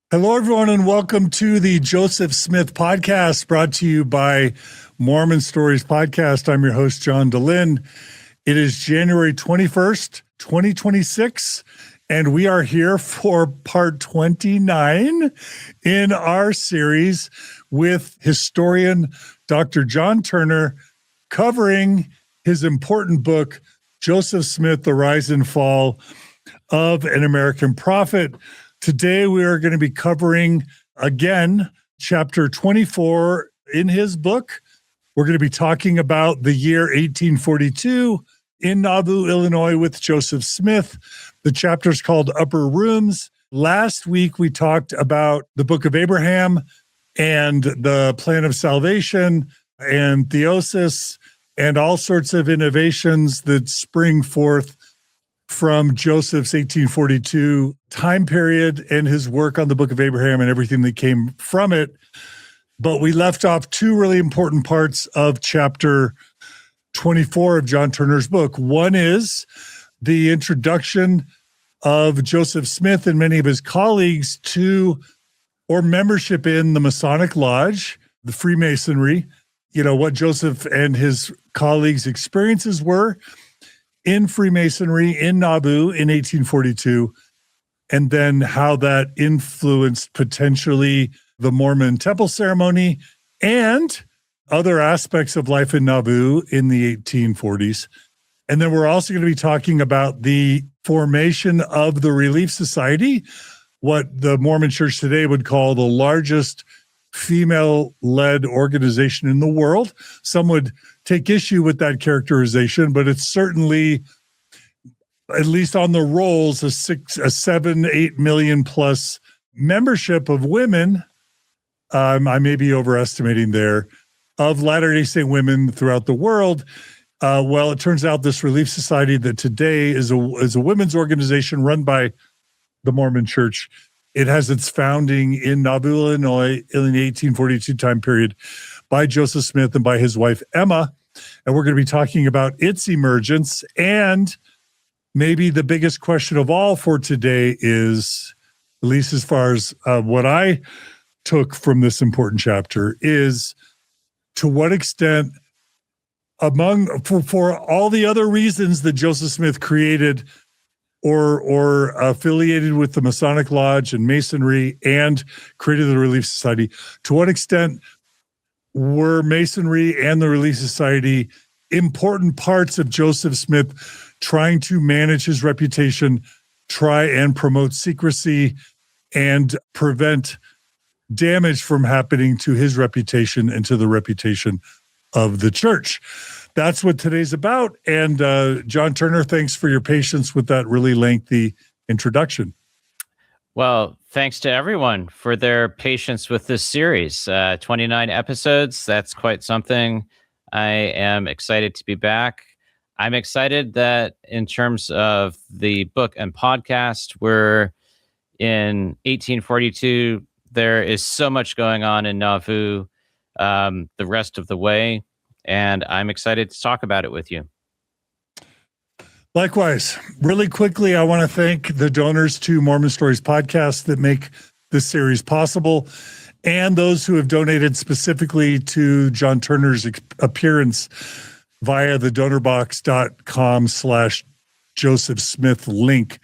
Hello, everyone, and welcome to the Joseph Smith podcast brought to you by Mormon Stories Podcast. I'm your host, John Dehlin. It is January 21st, 2026, and we are here for part 29 in our series with historian Dr. John Turner covering his important book, Joseph Smith, The Rise and Fall of an American Prophet. Today, we are going to be covering, again, chapter 24 in his book. We're going to be talking about the year 1842 in Nauvoo, Illinois, with Joseph Smith. The chapter is called Upper Rooms. Last week, we talked about the Book of Abraham and the plan of salvation and theosis and all sorts of innovations that spring forth from Joseph's 1842 time period and his work on the Book of Abraham and everything that came from it. But we left off two really important parts of chapter 24 of John Turner's book. One is the introduction of Joseph Smith and many of his colleagues to, or membership in, the Masonic Lodge, the Freemasonry, what Joseph and his colleagues' experiences were in Freemasonry in Nauvoo in 1842, and then how that influenced potentially the Mormon Temple ceremony and other aspects of life in Nauvoo in the 1840s. And then we're also going to be talking about the formation of the Relief Society, what the Mormon Church today would call the largest female-led organization in the world. Some would take issue with that characterization, but it's certainly, at least on the rolls, a 7-8 million plus membership of women. I may be overestimating there, of Latter-day Saint women throughout the world. Well, it turns out this Relief Society that today is a women's organization run by the Mormon Church. It has its founding in Nauvoo, Illinois, in the 1842 time period by Joseph Smith and by his wife, Emma. And we're going to be talking about its emergence. And maybe the biggest question of all for today is, at least as far as what I took from this important chapter, is to what extent, for all the other reasons that Joseph Smith created or affiliated with the Masonic Lodge and Masonry and created the Relief Society, to what extent were Masonry and the Relief Society important parts of Joseph Smith trying to manage his reputation, try and promote secrecy, and prevent damage from happening to his reputation and to the reputation of the church? That's what today's about. And John Turner, thanks for your patience with that really lengthy introduction. Well, thanks to everyone for their patience with this series. 29 episodes, that's quite something. I am excited to be back. I'm excited that in terms of the book and podcast, we're in 1842. There is so much going on in Nauvoo the rest of the way, and I'm excited to talk about it with you. Likewise. Really quickly, I want to thank the donors to Mormon Stories Podcast that make this series possible, and those who have donated specifically to John Turner's appearance via the donorbox.com/Joseph Smith link.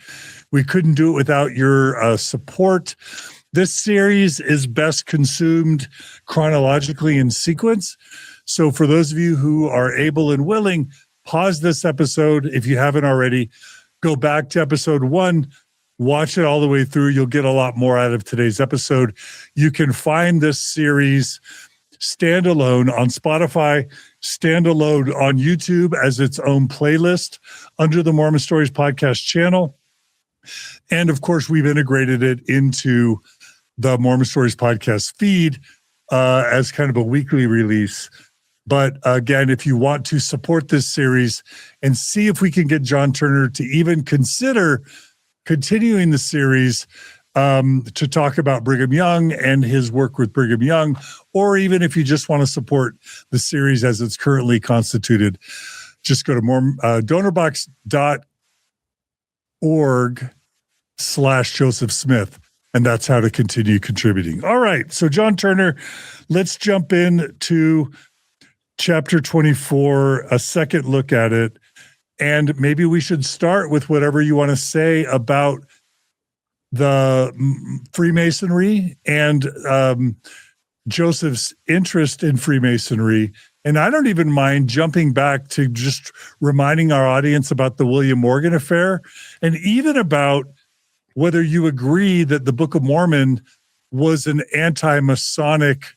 We couldn't do it without your support. This series is best consumed chronologically in sequence. So for those of you who are able and willing, pause this episode if you haven't already. Go back to episode 1, watch it all the way through. You'll get a lot more out of today's episode. You can find this series standalone on Spotify, standalone on YouTube as its own playlist under the Mormon Stories Podcast channel. And of course, we've integrated it into the Mormon Stories Podcast feed as kind of a weekly release. But again, if you want to support this series and see if we can get John Turner to even consider continuing the series to talk about Brigham Young and his work with Brigham Young, or even if you just want to support the series as it's currently constituted, just go to donorbox.org/Joseph Smith. And that's how to continue contributing. All right. So, John Turner, let's jump in to chapter 24, a second look at it. And maybe we should start with whatever you want to say about the Freemasonry and Joseph's interest in Freemasonry. And I don't even mind jumping back to just reminding our audience about the William Morgan affair, and even about whether you agree that the Book of Mormon was an anti-Masonic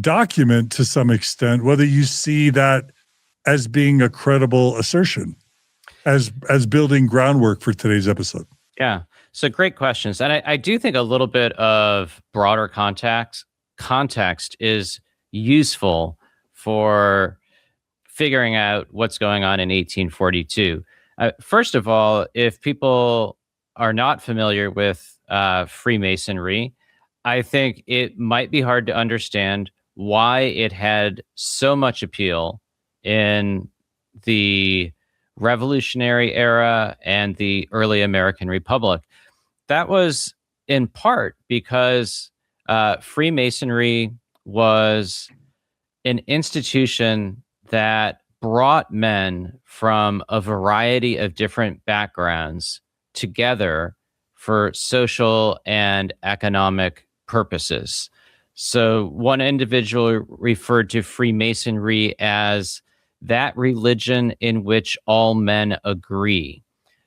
document to some extent, whether you see that as being a credible assertion, as building groundwork for today's episode. Yeah. So great questions. And I do think a little bit of broader context is useful for figuring out what's going on in 1842. First of all, if people are not familiar with Freemasonry, I think it might be hard to understand why it had so much appeal in the Revolutionary era and the early American Republic. That was in part because Freemasonry was an institution that brought men from a variety of different backgrounds together for social and economic purposes. So one individual referred to Freemasonry as that religion in which all men agree.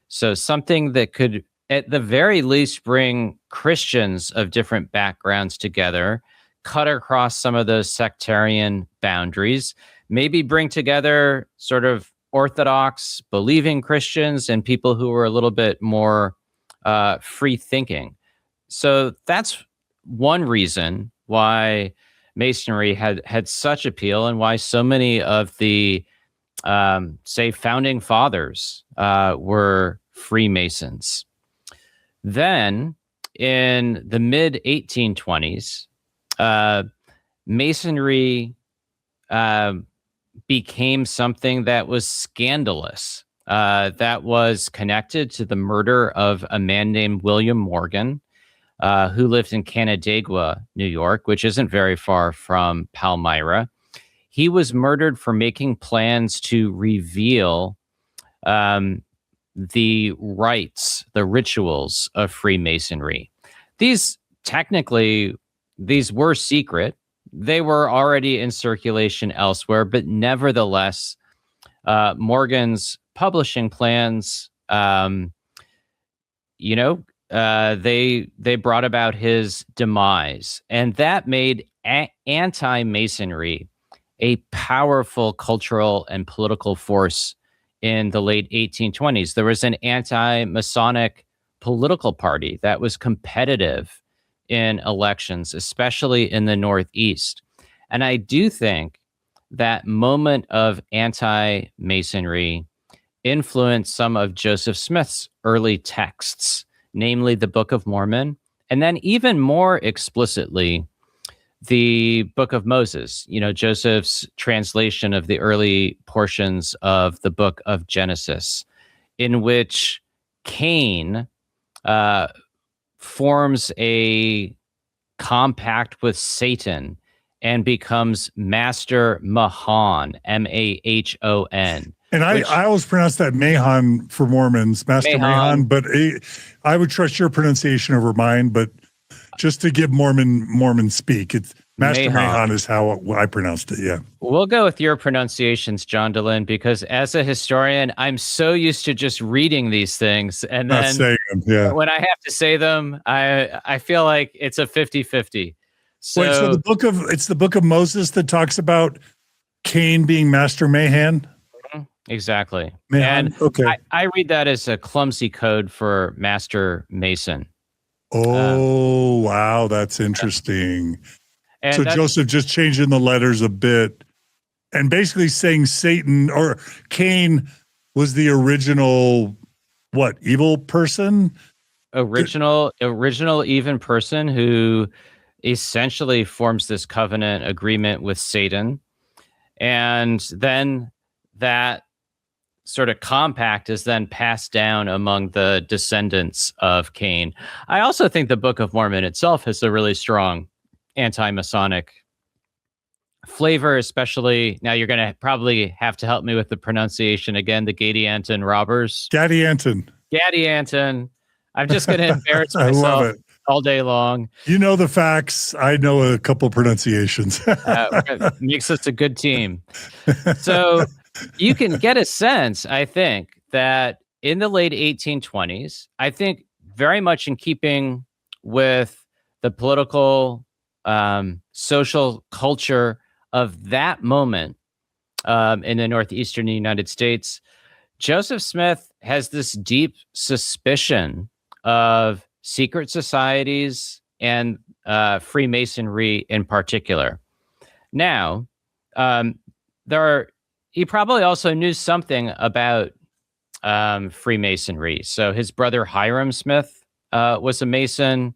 So something that could, at the very least, bring Christians of different backgrounds together, cut across some of those sectarian boundaries, maybe bring together sort of Orthodox believing Christians and people who were a little bit more free thinking. So that's one reason why Masonry had such appeal, and why so many of the say founding fathers were Freemasons. Then in the mid 1820s, Masonry became something that was scandalous, that was connected to the murder of a man named William Morgan, who lived in Canandaigua, New York, which isn't very far from Palmyra. He was murdered for making plans to reveal the rites, the rituals of Freemasonry. These were secret. They were already in circulation elsewhere, but nevertheless, Morgan's publishing plans, they brought about his demise, and that made anti-Masonry a powerful cultural and political force in the late 1820s. There was an anti-Masonic political party that was competitive in elections, especially in the Northeast. And I do think that moment of anti-Masonry influenced some of Joseph Smith's early texts, namely the Book of Mormon, and then even more explicitly, the Book of Moses, Joseph's translation of the early portions of the Book of Genesis, in which Cain forms a compact with Satan and becomes Master Mahan, Mahon. And I always pronounce that Mahan for Mormons, Master Mahan, but I would trust your pronunciation over mine, but just to give Mormon speak, it's Master Mahan is how I pronounced it. Yeah. We'll go with your pronunciations, John Dehlin, because as a historian, I'm so used to just reading these things. And then when I have to say them, I feel like it's a 50-50. So, wait, so it's the Book of Moses that talks about Cain being Master Mahan? Exactly. Mahan? And okay. I read that as a clumsy code for Master Mason. Oh, wow. That's interesting. And so Joseph just changing the letters a bit and basically saying Satan or Cain was the original, evil person? Original even person who essentially forms this covenant agreement with Satan. And then that sort of compact is then passed down among the descendants of Cain. I also think the Book of Mormon itself has a really strong anti-Masonic flavor, especially now. You're going to probably have to help me with the pronunciation again. The Gadianton robbers. Gadianton. I'm just going to embarrass I love myself it. all day long. You know the facts. I know a couple pronunciations. Makes us a good team. So you can get a sense, I think, that in the late 1820s, I think very much in keeping with the political, social culture of that moment in the northeastern United States, Joseph Smith has this deep suspicion of secret societies and Freemasonry in particular. Now, he probably also knew something about Freemasonry. So his brother Hiram Smith was a Mason.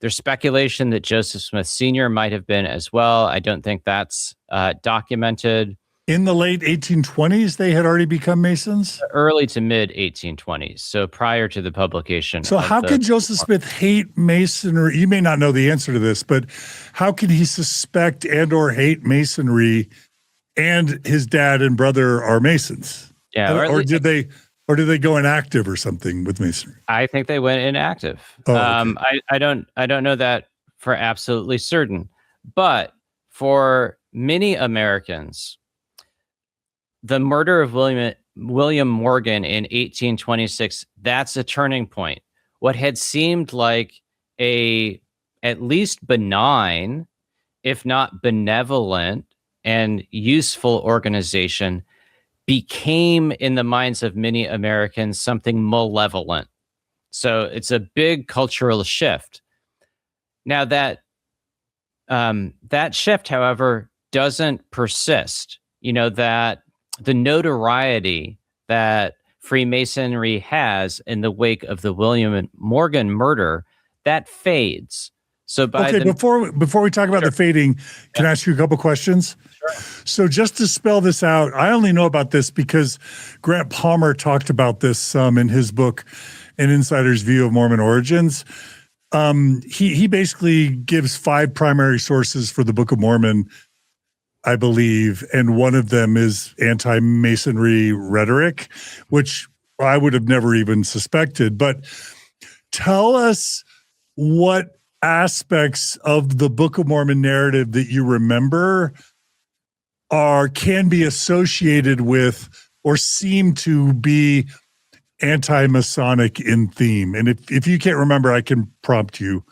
There's speculation that Joseph Smith Sr. might have been as well. I don't think that's documented. In the late 1820s, they had already become Masons? Early to mid 1820s, so prior to the publication. So how could Joseph Smith hate Masonry? You may not know the answer to this, but how can he suspect and or hate Masonry and his dad and brother are Masons? Yeah, or did they go inactive or something with Masonry? I think they went inactive. Oh, okay. I don't know that for absolutely certain, but for many Americans, the murder of William Morgan in 1826, that's a turning point. What had seemed like a at least benign, if not benevolent and useful organization became, in the minds of many Americans, something malevolent. So it's a big cultural shift. Now that shift, however, doesn't persist. That the notoriety that Freemasonry has in the wake of the William Morgan murder, that fades. So before we talk about the fading, can I ask you a couple questions? Sure. So just to spell this out, I only know about this because Grant Palmer talked about this some in his book, An Insider's View of Mormon Origins. He basically gives 5 primary sources for the Book of Mormon, I believe, and one of them is anti-Masonry rhetoric, which I would have never even suspected. But tell us what aspects of the Book of Mormon narrative that you remember can be associated with or seem to be anti-Masonic in theme. And if you can't remember, I can prompt you.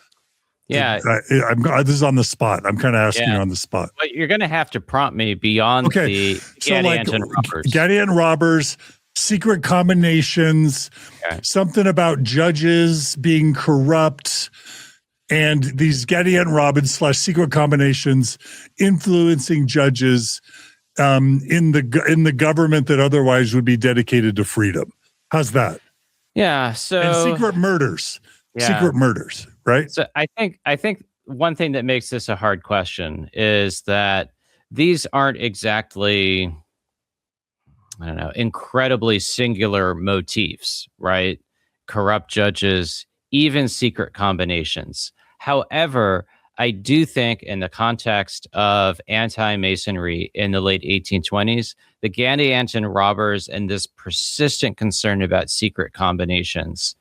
Yeah, this is on the spot. I'm kind of asking you on the spot. But you're going to have to prompt me beyond the Gadianton robbers. Gadianton robbers, secret combinations, something about judges being corrupt, and these Gadianton robbers / secret combinations influencing judges in the government that otherwise would be dedicated to freedom. How's that? Yeah. So and secret murders. Secret murders, right? So I think one thing that makes this a hard question is that these aren't exactly, I don't know, incredibly singular motifs, right? Corrupt judges, even secret combinations. However, I do think in the context of anti-Masonry in the late 1820s, the Gadianton robbers and this persistent concern about secret combinations,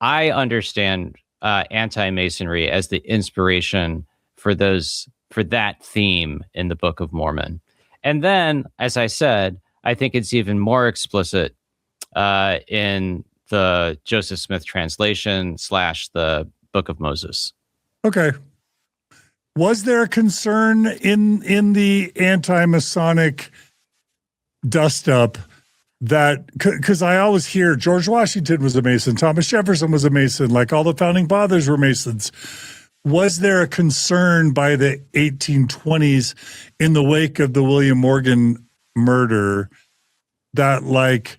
I understand anti-Masonry as the inspiration for that theme in the Book of Mormon. And then, as I said, I think it's even more explicit in the Joseph Smith translation / the Book of Moses. Okay. Was there a concern in the anti-Masonic dust-up that, because I always hear George Washington was a Mason, Thomas Jefferson was a Mason, like all the founding fathers were Masons. Was there a concern by the 1820s in the wake of the William Morgan murder that like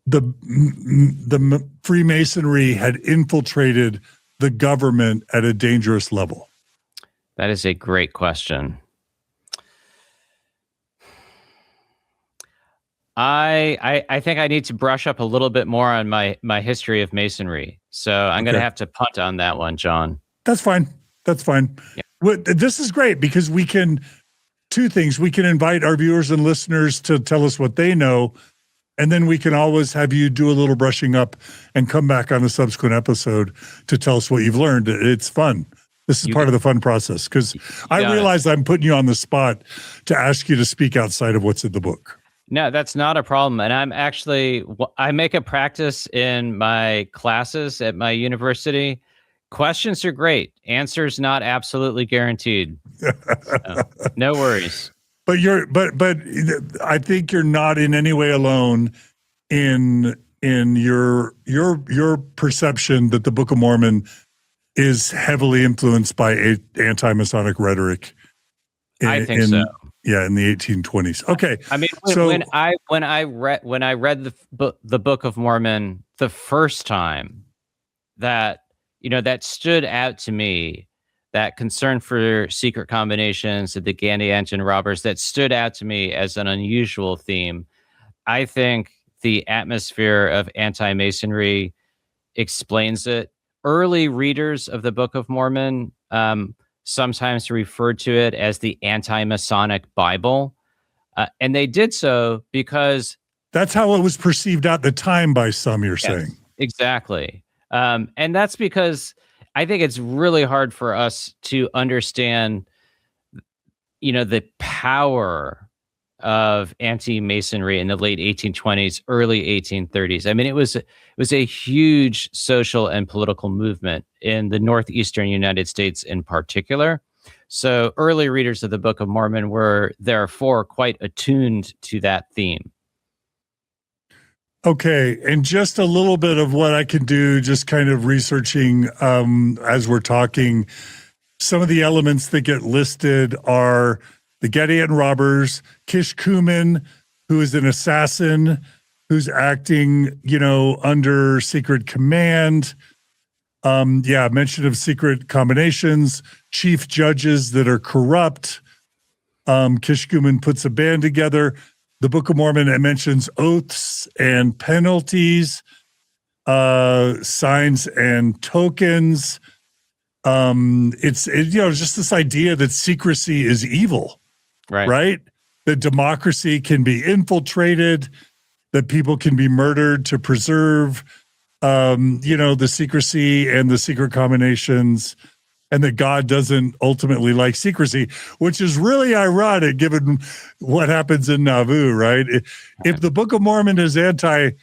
the Freemasonry had infiltrated the government at a dangerous level? That is a great question. I think I need to brush up a little bit more on my history of Masonry. So I'm going to have to punt on that one, John. That's fine. That's fine. Yeah. This is great because we can, two things. We can invite our viewers and listeners to tell us what they know, and then we can always have you do a little brushing up and come back on a subsequent episode to tell us what you've learned. It's fun. This is part of the fun process because I realize I'm putting you on the spot to ask you to speak outside of what's in the book. No, that's not a problem. And I make a practice in my classes at my university. Questions are great. Answers not absolutely guaranteed. So, no worries. But I think you're not in any way alone in your perception that the Book of Mormon is heavily influenced by anti-Masonic rhetoric. I think so. Yeah, in the 1820s. Okay. I mean, when I read the Book of Mormon the first time, that stood out to me, that concern for secret combinations, the Gandhi engine robbers, that stood out to me as an unusual theme. I think the atmosphere of anti-Masonry explains it. Early readers of the Book of Mormon sometimes referred to it as the anti-Masonic Bible. And they did so because... That's how it was perceived at the time by some, you're saying. Exactly. And that's because I think it's really hard for us to understand, the power of anti-Masonry in the late 1820s, early 1830s. I mean, it was a huge social and political movement in the northeastern United States in particular. So early readers of the Book of Mormon were therefore quite attuned to that theme. Okay, and just a little bit of what I can do, just kind of researching as we're talking. Some of the elements that get listed are the Gadian robbers, Kishkumen, who is an assassin who's acting, under secret command. Mention of secret combinations, chief judges that are corrupt. Kishkumen puts a band together. The Book of Mormon, it mentions oaths and penalties, signs and tokens. It's just this idea that secrecy is evil, right? That democracy can be infiltrated, that people can be murdered to preserve, the secrecy and the secret combinations, and that God doesn't ultimately like secrecy, which is really ironic given what happens in Nauvoo, right? If the Book of Mormon is anti-secrecy,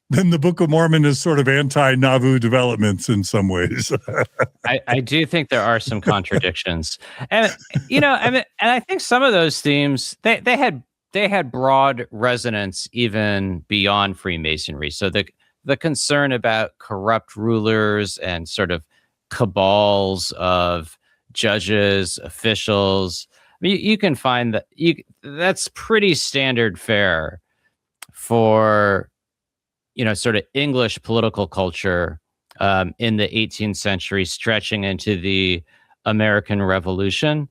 then the Book of Mormon is sort of anti-Nauvoo developments in some ways. I do think there are some contradictions. And, and I think some of those themes, they had broad resonance even beyond Freemasonry. So the concern about corrupt rulers and sort of cabals of judges, officials. I mean, you can find that's pretty standard fare for, sort of English political culture in the 18th century, stretching into the American Revolution.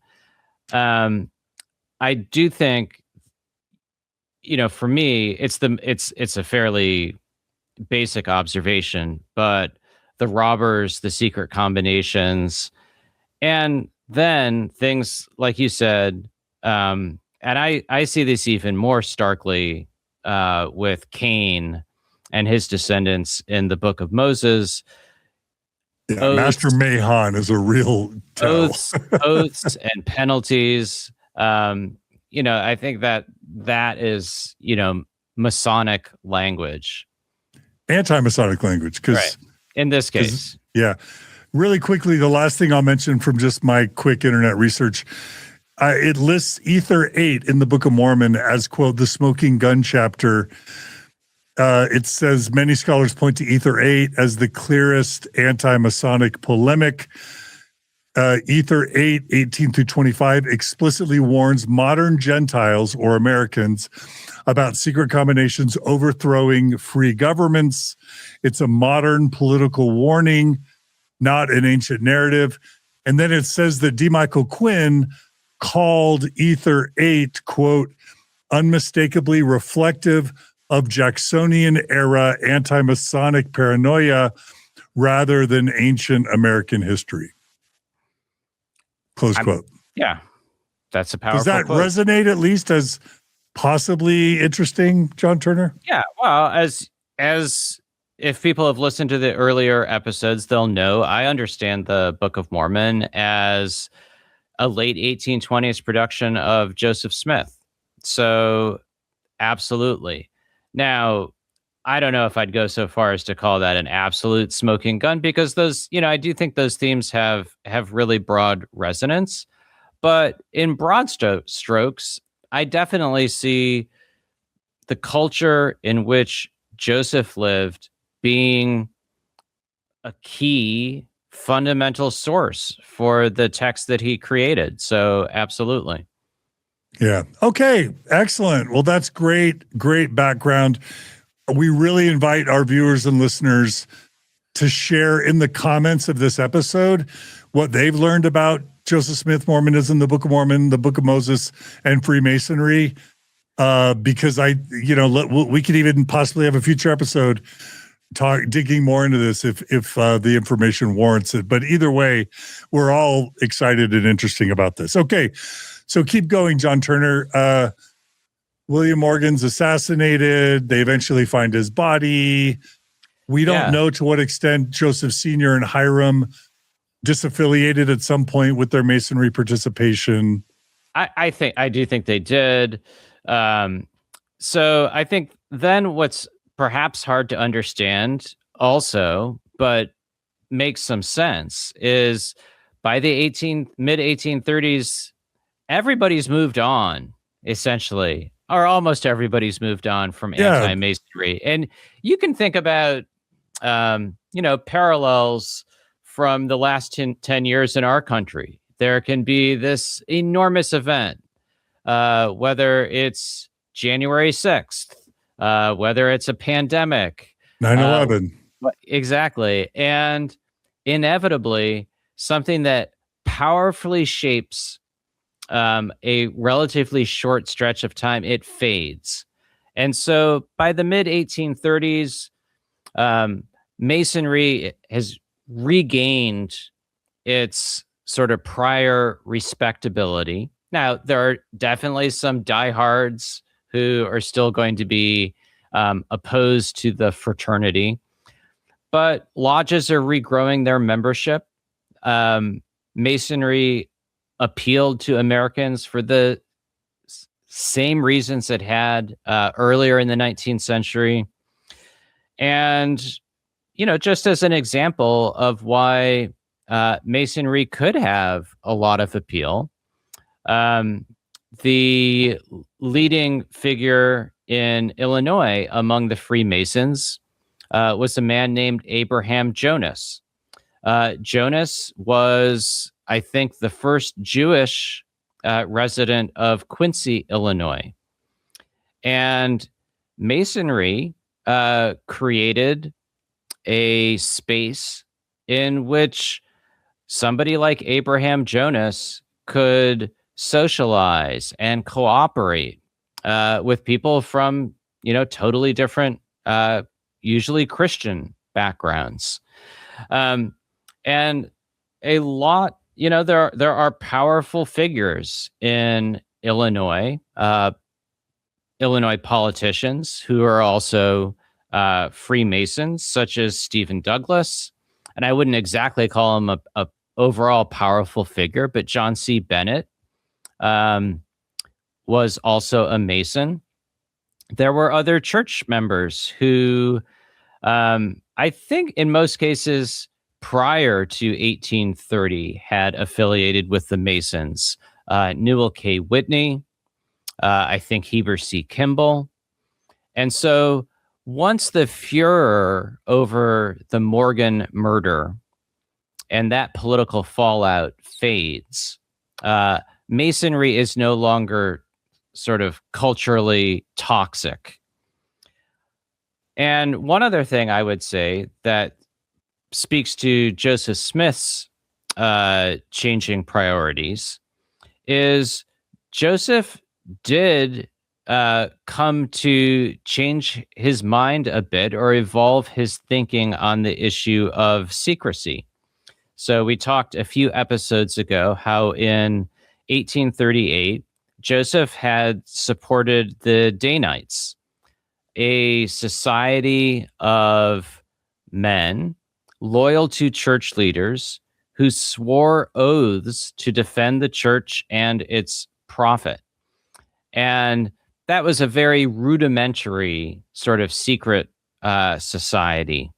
I do think, for me, it's a fairly basic observation, but the robbers, the secret combinations, and then things like you said, and I see this even more starkly with Cain and his descendants in the Book of Moses. Yeah, Master Mahan is a real oaths and penalties. I think that is, Masonic language. Anti-Masonic language, because in this case. Yeah. Really quickly, the last thing I'll mention from just my quick internet research, it lists Ether 8 in the Book of Mormon as, quote, the smoking gun chapter. It says many scholars point to Ether 8 as the clearest anti-Masonic polemic. Ether 8, 18 through 25 explicitly warns modern Gentiles or Americans about secret combinations overthrowing free governments. It's a modern political warning, not an ancient narrative. And then it says that D. Michael Quinn called Ether 8, quote, unmistakably reflective of Jacksonian-era anti-Masonic paranoia rather than ancient American history. Close quote. Yeah, that's a powerful Does that quote. resonate at least as possibly interesting, John Turner? Yeah, well, as if people have listened to the earlier episodes, they'll know I understand the Book of Mormon as a late 1820s production of Joseph Smith. So, absolutely. Now, I don't know if I'd go so far as to call that an absolute smoking gun, because those, I do think those themes have really broad resonance. But in broad strokes, I definitely see the culture in which Joseph lived being a key fundamental source for the text that he created. So, absolutely. Yeah. Okay. Excellent. Well, that's great. Great background. We really invite our viewers and listeners to share in the comments of this episode what they've learned about Joseph Smith, Mormonism, the Book of Mormon, the Book of Moses, and Freemasonry. Because we could even possibly have a future episode digging more into this if the information warrants it. But either way, we're all excited and interesting about this. Okay, so keep going, John Turner. William Morgan's assassinated. They eventually find his body. We don't know to what extent Joseph Sr. and Hiram disaffiliated at some point with their Masonry participation. I do think they did. So I think then what's perhaps hard to understand also, but makes some sense, is by the mid 1830s, everybody's moved on, essentially, or almost everybody's moved on from anti-Masonry. And you can think about, parallels from the last 10 years in our country. There can be this enormous event, whether it's January 6th, whether it's a pandemic. 9/11. Exactly. And inevitably, something that powerfully shapes a relatively short stretch of time, it fades. And so by the mid 1830s, Masonry has regained its sort of prior respectability. Now, there are definitely some diehards who are still going to be opposed to the fraternity, but lodges are regrowing their membership. Masonry appealed to Americans for the same reasons it had earlier in the 19th century. And, just as an example of why Masonry could have a lot of appeal, the leading figure in Illinois among the Freemasons was a man named Abraham Jonas. Jonas was, I think, the first Jewish resident of Quincy, Illinois. And Masonry created a space in which somebody like Abraham Jonas could socialize and cooperate with people from, totally different, usually Christian backgrounds. And a lot, there are powerful figures in Illinois, Illinois politicians who are also Freemasons, such as Stephen Douglas. And I wouldn't exactly call him a overall powerful figure, but John C. Bennett was also a Mason. There were other church members who, I think in most cases prior to 1830, had affiliated with the Masons. Newell K. Whitney, I think Heber C. Kimball. And so once the furor over the Morgan murder and that political fallout fades, Masonry is no longer sort of culturally toxic. And one other thing I would say that speaks to Joseph Smith's changing priorities is Joseph did come to change his mind a bit or evolve his thinking on the issue of secrecy. So we talked a few episodes ago how in 1838, Joseph had supported the Danites, a society of men loyal to church leaders who swore oaths to defend the church and its profit. And that was a very rudimentary sort of secret society.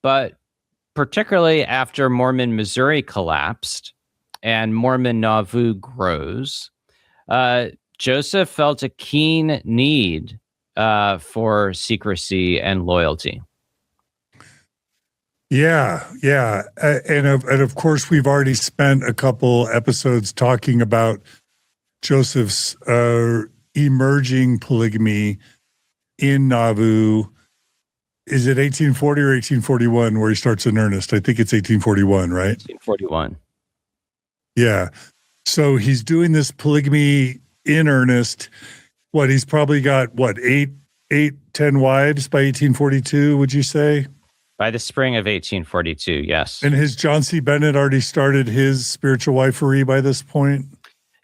But particularly after Mormon Missouri collapsed and Mormon Nauvoo grows, Joseph felt a keen need for secrecy and loyalty. Yeah. And of course, we've already spent a couple episodes talking about Joseph's emerging polygamy in Nauvoo. Is it 1840 or 1841 where he starts in earnest? I think it's 1841, right? 1841. Yeah. So he's doing this polygamy in earnest. He's probably got, 10 wives by 1842, would you say? By the spring of 1842, yes. And has John C. Bennett already started his spiritual wifery by this point?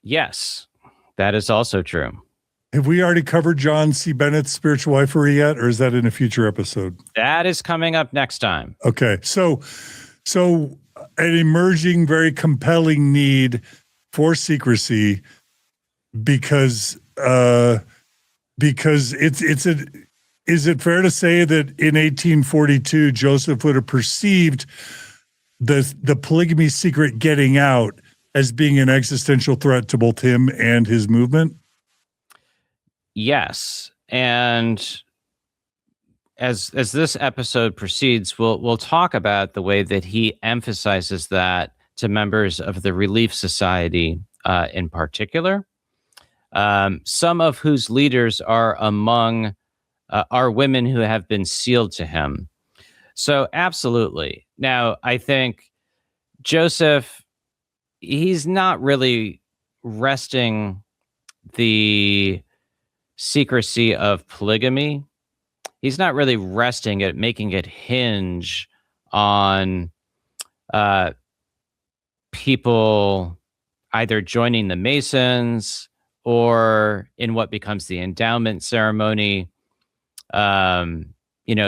Yes, that is also true. Have we already covered John C. Bennett's spiritual wifery yet, or is that in a future episode? That is coming up next time. Okay. So an emerging, very compelling need for secrecy because is it fair to say that in 1842, Joseph would have perceived the polygamy secret getting out as being an existential threat to both him and his movement? Yes. And as this episode proceeds, we'll talk about the way that he emphasizes that to members of the Relief Society in particular, some of whose leaders are among are women who have been sealed to him. So absolutely. Now, I think Joseph, he's not really wresting the secrecy of polygamy. He's not really resting it, making it hinge on people either joining the Masons or in what becomes the endowment ceremony,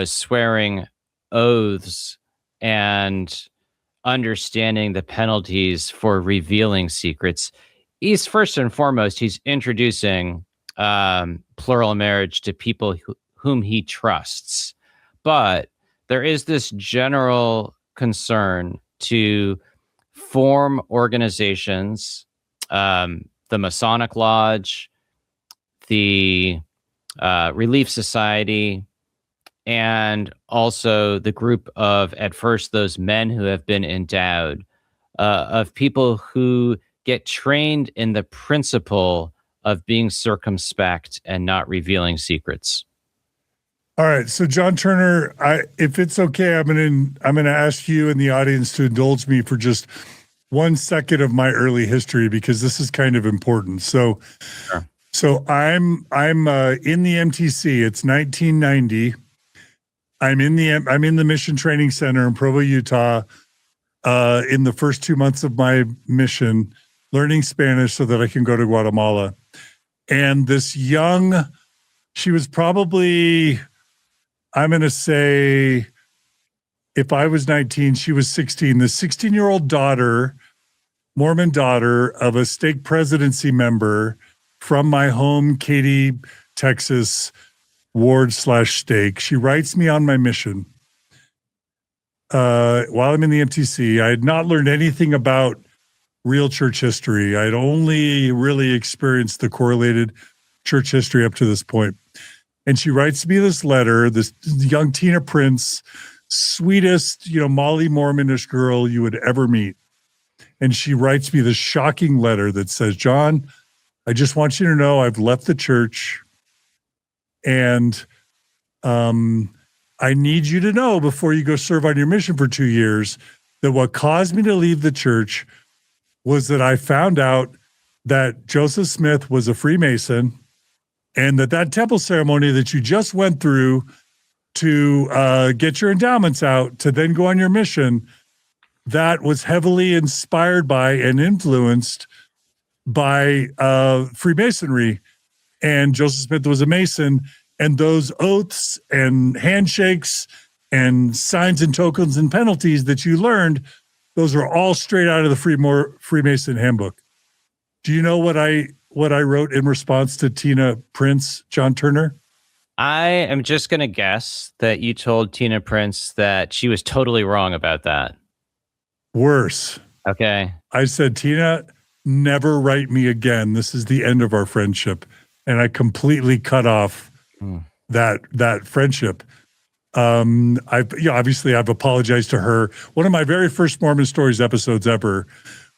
swearing oaths and understanding the penalties for revealing secrets. He's first and foremost, he's introducing plural marriage to people whom he trusts. But there is this general concern to form organizations, the Masonic Lodge, the Relief Society, and also the group of, at first, those men who have been endowed, of people who get trained in the principle of being circumspect and not revealing secrets. All right, so John Turner, if it's okay, I'm gonna ask you and the audience to indulge me for just 1 second of my early history because this is kind of important. So, sure. So I'm in the MTC. It's 1990. I'm in the Mission Training Center in Provo, Utah. In the first 2 months of my mission, learning Spanish so that I can go to Guatemala. And this she was probably, I'm going to say, if I was 19, she was 16. The 16-year-old daughter, Mormon daughter of a stake presidency member from my home, Katy, Texas, ward/stake. She writes me on my mission while I'm in the MTC. I had not learned anything about real church history. I'd only really experienced the correlated church history up to this point. And she writes me this letter, this young Tina Prince, sweetest, Molly Mormonish girl you would ever meet. And she writes me this shocking letter that says, John, I just want you to know I've left the church and I need you to know before you go serve on your mission for 2 years that what caused me to leave the church was that I found out that Joseph Smith was a Freemason and that temple ceremony that you just went through to get your endowments out to then go on your mission, that was heavily inspired by and influenced by Freemasonry. And Joseph Smith was a Mason, and those oaths and handshakes and signs and tokens and penalties that you learned, those are all straight out of the Freemason handbook. Do you know what I wrote in response to Tina Prince, John Turner? I am just going to guess that you told Tina Prince that she was totally wrong about that. Worse. Okay. I said, Tina, never write me again. This is the end of our friendship. And I completely cut off that friendship. Obviously I've apologized to her. One of my very first Mormon Stories episodes ever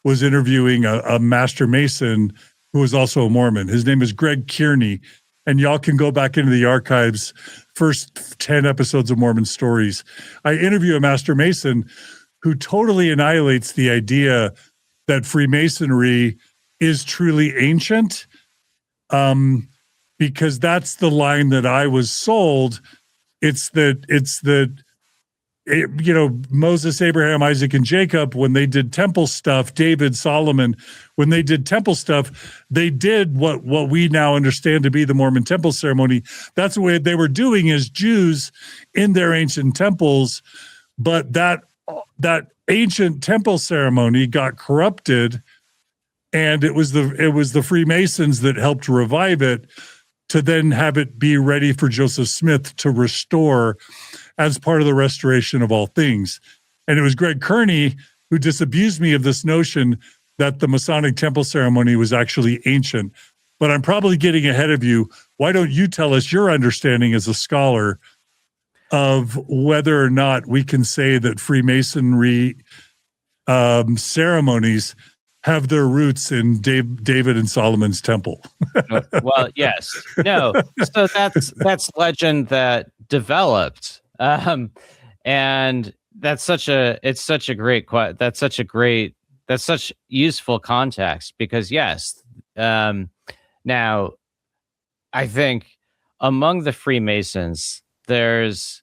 was interviewing a master Mason who was also a Mormon. His name is Greg Kearney. And y'all can go back into the archives, first 10 episodes of Mormon Stories. I interview a master Mason who totally annihilates the idea that Freemasonry is truly ancient, because that's the line that I was sold. It's that Moses, Abraham, Isaac, and Jacob, when they did temple stuff, David, Solomon, when they did temple stuff, they did what we now understand to be the Mormon temple ceremony. That's the way they were doing as Jews in their ancient temples. But that ancient temple ceremony got corrupted, and it was the Freemasons that helped revive it to then have it be ready for Joseph Smith to restore as part of the restoration of all things. And it was Greg Kearney who disabused me of this notion that the Masonic Temple ceremony was actually ancient. But I'm probably getting ahead of you. Why don't you tell us your understanding as a scholar of whether or not we can say that Freemasonry ceremonies have their roots in David and Solomon's temple? Well, yes. No. So that's legend that developed. And that's such useful context, because yes, now I think among the Freemasons, there's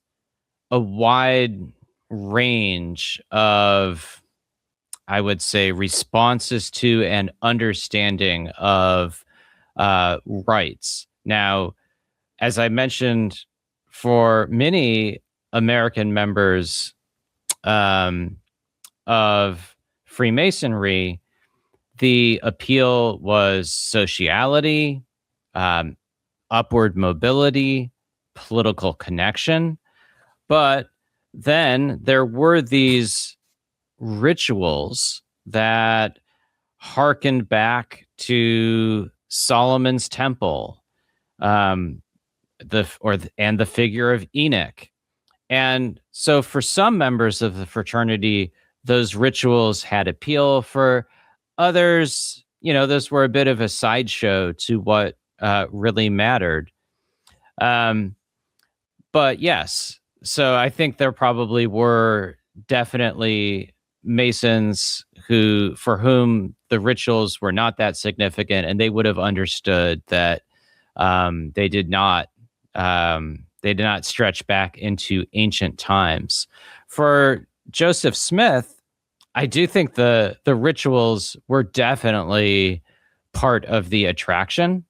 a wide range of, I would say, responses to and understanding of rights. Now, as I mentioned, for many American members of Freemasonry, the appeal was sociality, upward mobility, political connection. But then there were these rituals that harkened back to Solomon's Temple, and the figure of Enoch. And so for some members of the fraternity, those rituals had appeal. For others, those were a bit of a sideshow to what really mattered. But yes, so I think there probably were definitely Masons for whom the rituals were not that significant, and they would have understood that they did not stretch back into ancient times. For Joseph Smith, I do think the rituals were definitely part of the attraction.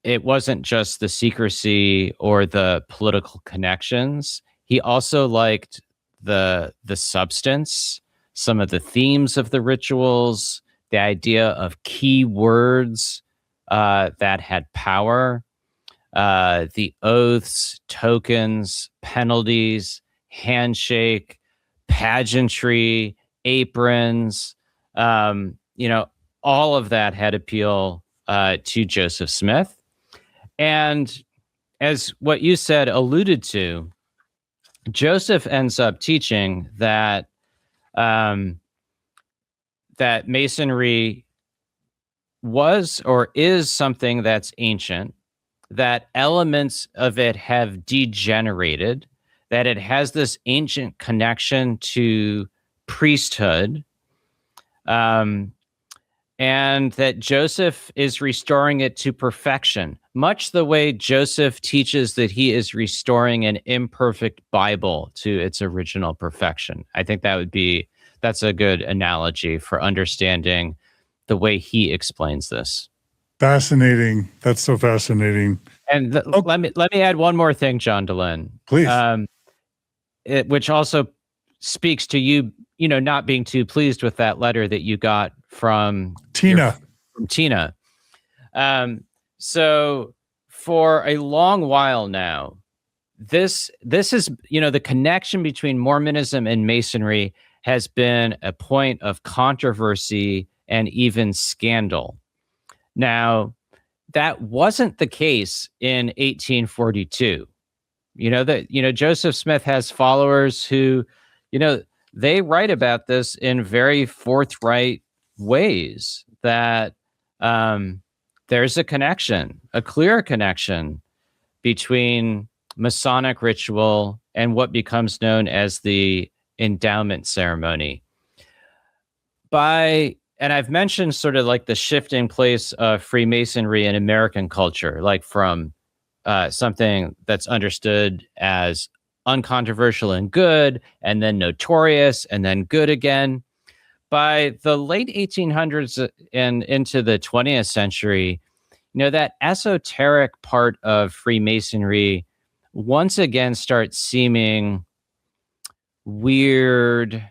It wasn't just the secrecy or the political connections. He also liked the substance, some of the themes of the rituals, the idea of key words that had power, the oaths, tokens, penalties, handshake, pageantry, aprons, all of that had appeal to Joseph Smith. And as what you said alluded to, Joseph ends up teaching that that Masonry was or is something that's ancient, that elements of it have degenerated, that it has this ancient connection to priesthood, and that Joseph is restoring it to perfection, much the way Joseph teaches that he is restoring an imperfect Bible to its original perfection. I think that's a good analogy for understanding the way he explains this. Fascinating. That's so fascinating. And let me add one more thing, John Dehlin. Please. Which also speaks to you, not being too pleased with that letter that you got from Tina. So for a long while now, this is, the connection between Mormonism and Masonry has been a point of controversy and even scandal. Now, that wasn't the case in 1842. Joseph Smith has followers who, they write about this in very forthright ways, that there's a clear connection between Masonic ritual and what becomes known as the endowment ceremony. And I've mentioned sort of like the shifting place of Freemasonry in American culture, like from something that's understood as uncontroversial and good, and then notorious, and then good again. By the late 1800s and into the 20th century, that esoteric part of Freemasonry once again starts seeming weird,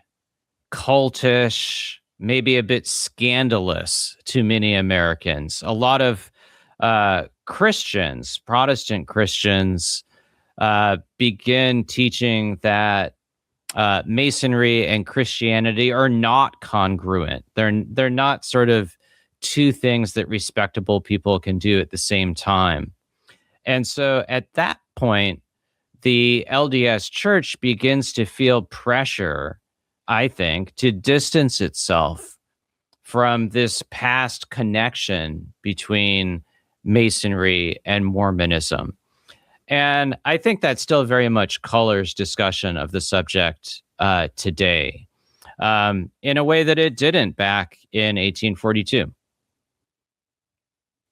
cultish, maybe a bit scandalous to many Americans. A lot of Protestant Christians, begin teaching that Masonry and Christianity are not congruent. They're not sort of two things that respectable people can do at the same time. And so at that point, the LDS Church begins to feel pressure, I think, to distance itself from this past connection between Masonry and Mormonism. And I think that still very much colors discussion of the subject today, in a way that it didn't back in 1842.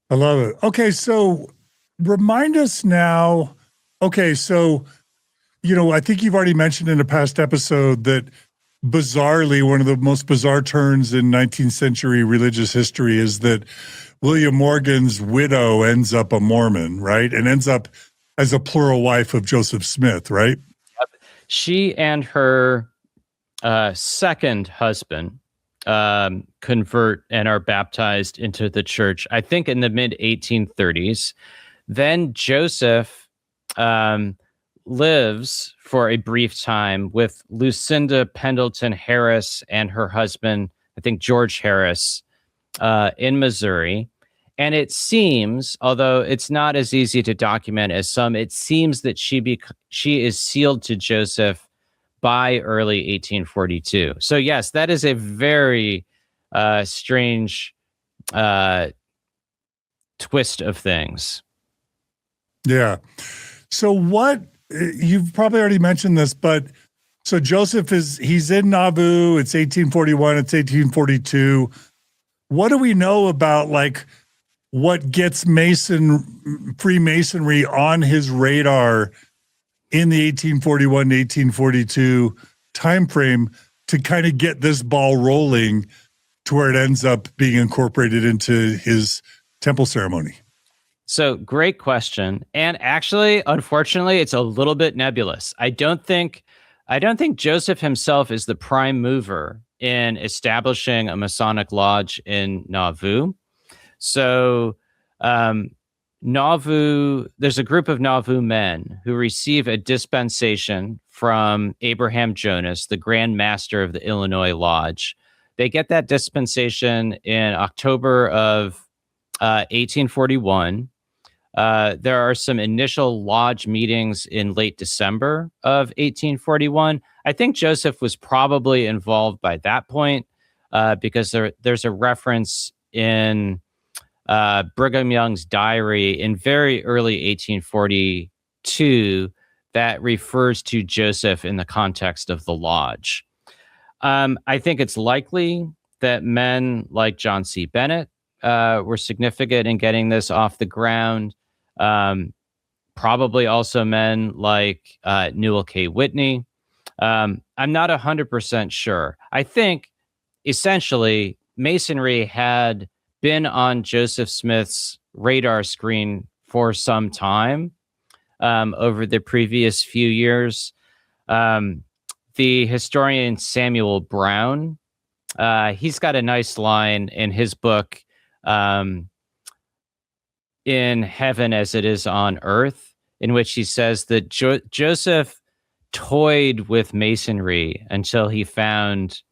I love it. Okay, so remind us now. Okay, so, I think you've already mentioned in a past episode that bizarrely, one of the most bizarre turns in 19th century religious history is that William Morgan's widow ends up a Mormon, right? And ends up as a plural wife of Joseph Smith, right? Yep. She and her second husband convert and are baptized into the church, I think in the mid 1830s. Then Joseph lives for a brief time with Lucinda Pendleton Harris and her husband, I think George Harris, in Missouri. And it seems, although it's not as easy to document as some, it seems that she is sealed to Joseph by early 1842. So yes, that is a very strange twist of things. Yeah. So you've probably already mentioned this, but so Joseph he's in Nauvoo. It's 1841. It's 1842. What do we know about what gets Freemasonry on his radar in the 1841 to 1842 timeframe to kind of get this ball rolling to where it ends up being incorporated into his temple ceremony? So great question. And actually, unfortunately, it's a little bit nebulous. I don't think Joseph himself is the prime mover in establishing a Masonic Lodge in Nauvoo. So Nauvoo, there's a group of Nauvoo men who receive a dispensation from Abraham Jonas, the Grand Master of the Illinois Lodge. They get that dispensation in October of 1841. There are some initial lodge meetings in late December of 1841. I think Joseph was probably involved by that point because there's a reference in Brigham Young's diary in very early 1842 that refers to Joseph in the context of the lodge. I think it's likely that men like John C. Bennett were significant in getting this off the ground. Probably also men like Newell K. Whitney. I'm not 100% sure. I think essentially Masonry had been on Joseph Smith's radar screen for some time over the previous few years. The historian Samuel Brown, he's got a nice line in his book, In Heaven as It Is on Earth, in which he says that Joseph toyed with Masonry until he found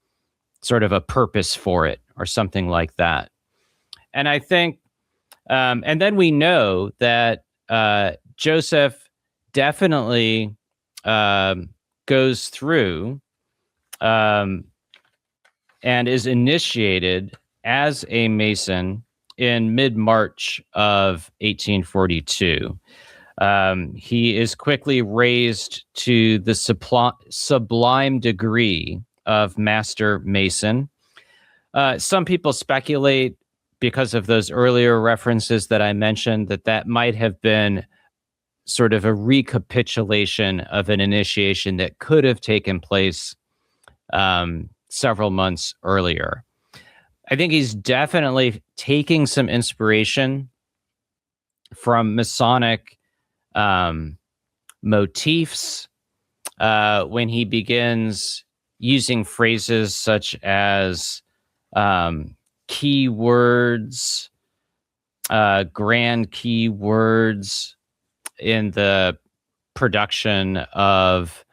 sort of a purpose for it or something like that. And I think, and then we know that Joseph definitely goes through and is initiated as a Mason in mid-March of 1842. He is quickly raised to the sublime degree of Master Mason. Some people speculate, because of those earlier references that I mentioned, that might have been sort of a recapitulation of an initiation that could have taken place several months earlier. I think he's definitely taking some inspiration from Masonic motifs when he begins using phrases such as key words, grand key words in the production of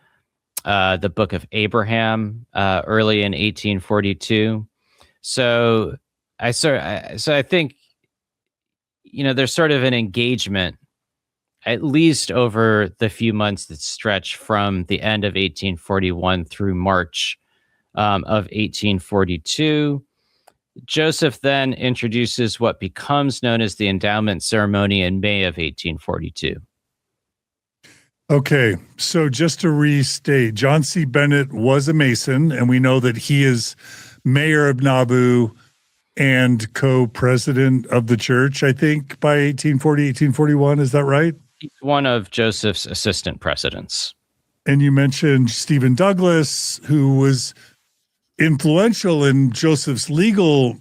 the Book of Abraham early in 1842. So I think, there's sort of an engagement, at least over the few months that stretch from the end of 1841 through March of 1842. Joseph then introduces what becomes known as the endowment ceremony in May of 1842. Okay, so just to restate, John C. Bennett was a Mason, and we know that he is mayor of Nauvoo and co-president of the church, I think, by 1840, 1841. Is that right? He's one of Joseph's assistant presidents. And you mentioned Stephen Douglas, who was influential in Joseph's legal,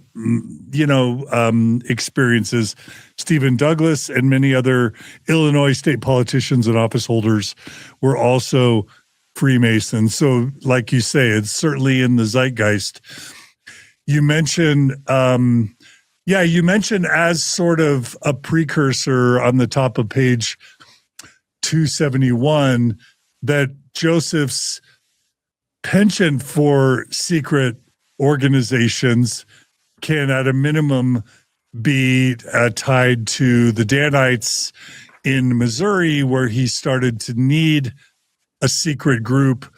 experiences. Stephen Douglas and many other Illinois state politicians and office holders were also Freemasons. So, like you say, it's certainly in the zeitgeist. You mentioned, you mentioned as sort of a precursor on the top of page 271 that Joseph's penchant for secret organizations can, at a minimum, be tied to the Danites in Missouri, where he started to need a secret group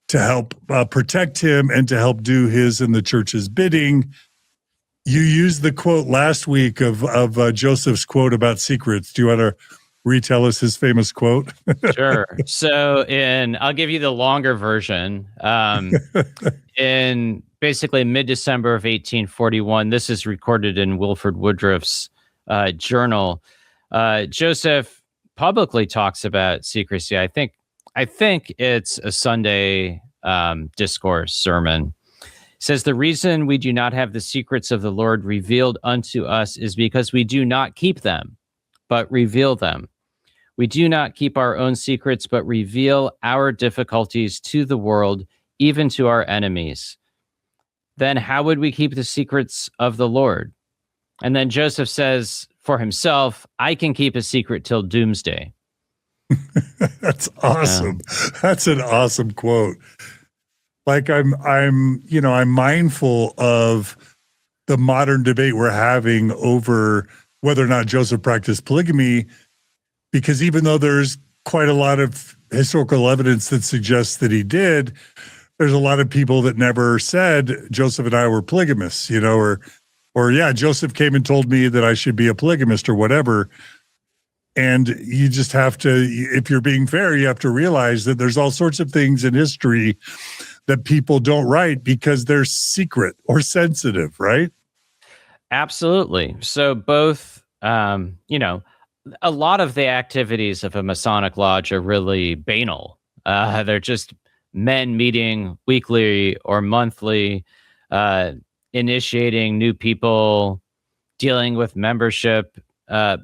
to help protect him and to help do his and the church's bidding. You used the quote last week of Joseph's quote about secrets. Do you want to retell us his famous quote? Sure. So I'll give you the longer version. In basically mid-December of 1841, this is recorded in Wilford Woodruff's journal. Joseph publicly talks about secrecy. I think it's a Sunday discourse sermon. He says, "The reason we do not have the secrets of the Lord revealed unto us is because we do not keep them, but reveal them. We do not keep our own secrets, but reveal our difficulties to the world, even to our enemies. Then how would we keep the secrets of the Lord?" And then Joseph says for himself, "I can keep a secret till doomsday." That's awesome. That's an awesome quote. Like I'm mindful of the modern debate we're having over whether or not Joseph practiced polygamy, because even though there's quite a lot of historical evidence that suggests that he did, there's a lot of people that never said Joseph and I were polygamists, or Joseph came and told me that I should be a polygamist or whatever. And you just have to, if you're being fair, you have to realize that there's all sorts of things in history that people don't write because they're secret or sensitive, right? Absolutely. So both, a lot of the activities of a Masonic lodge are really banal. They're just men meeting weekly or monthly, uh, initiating new people, dealing with membership,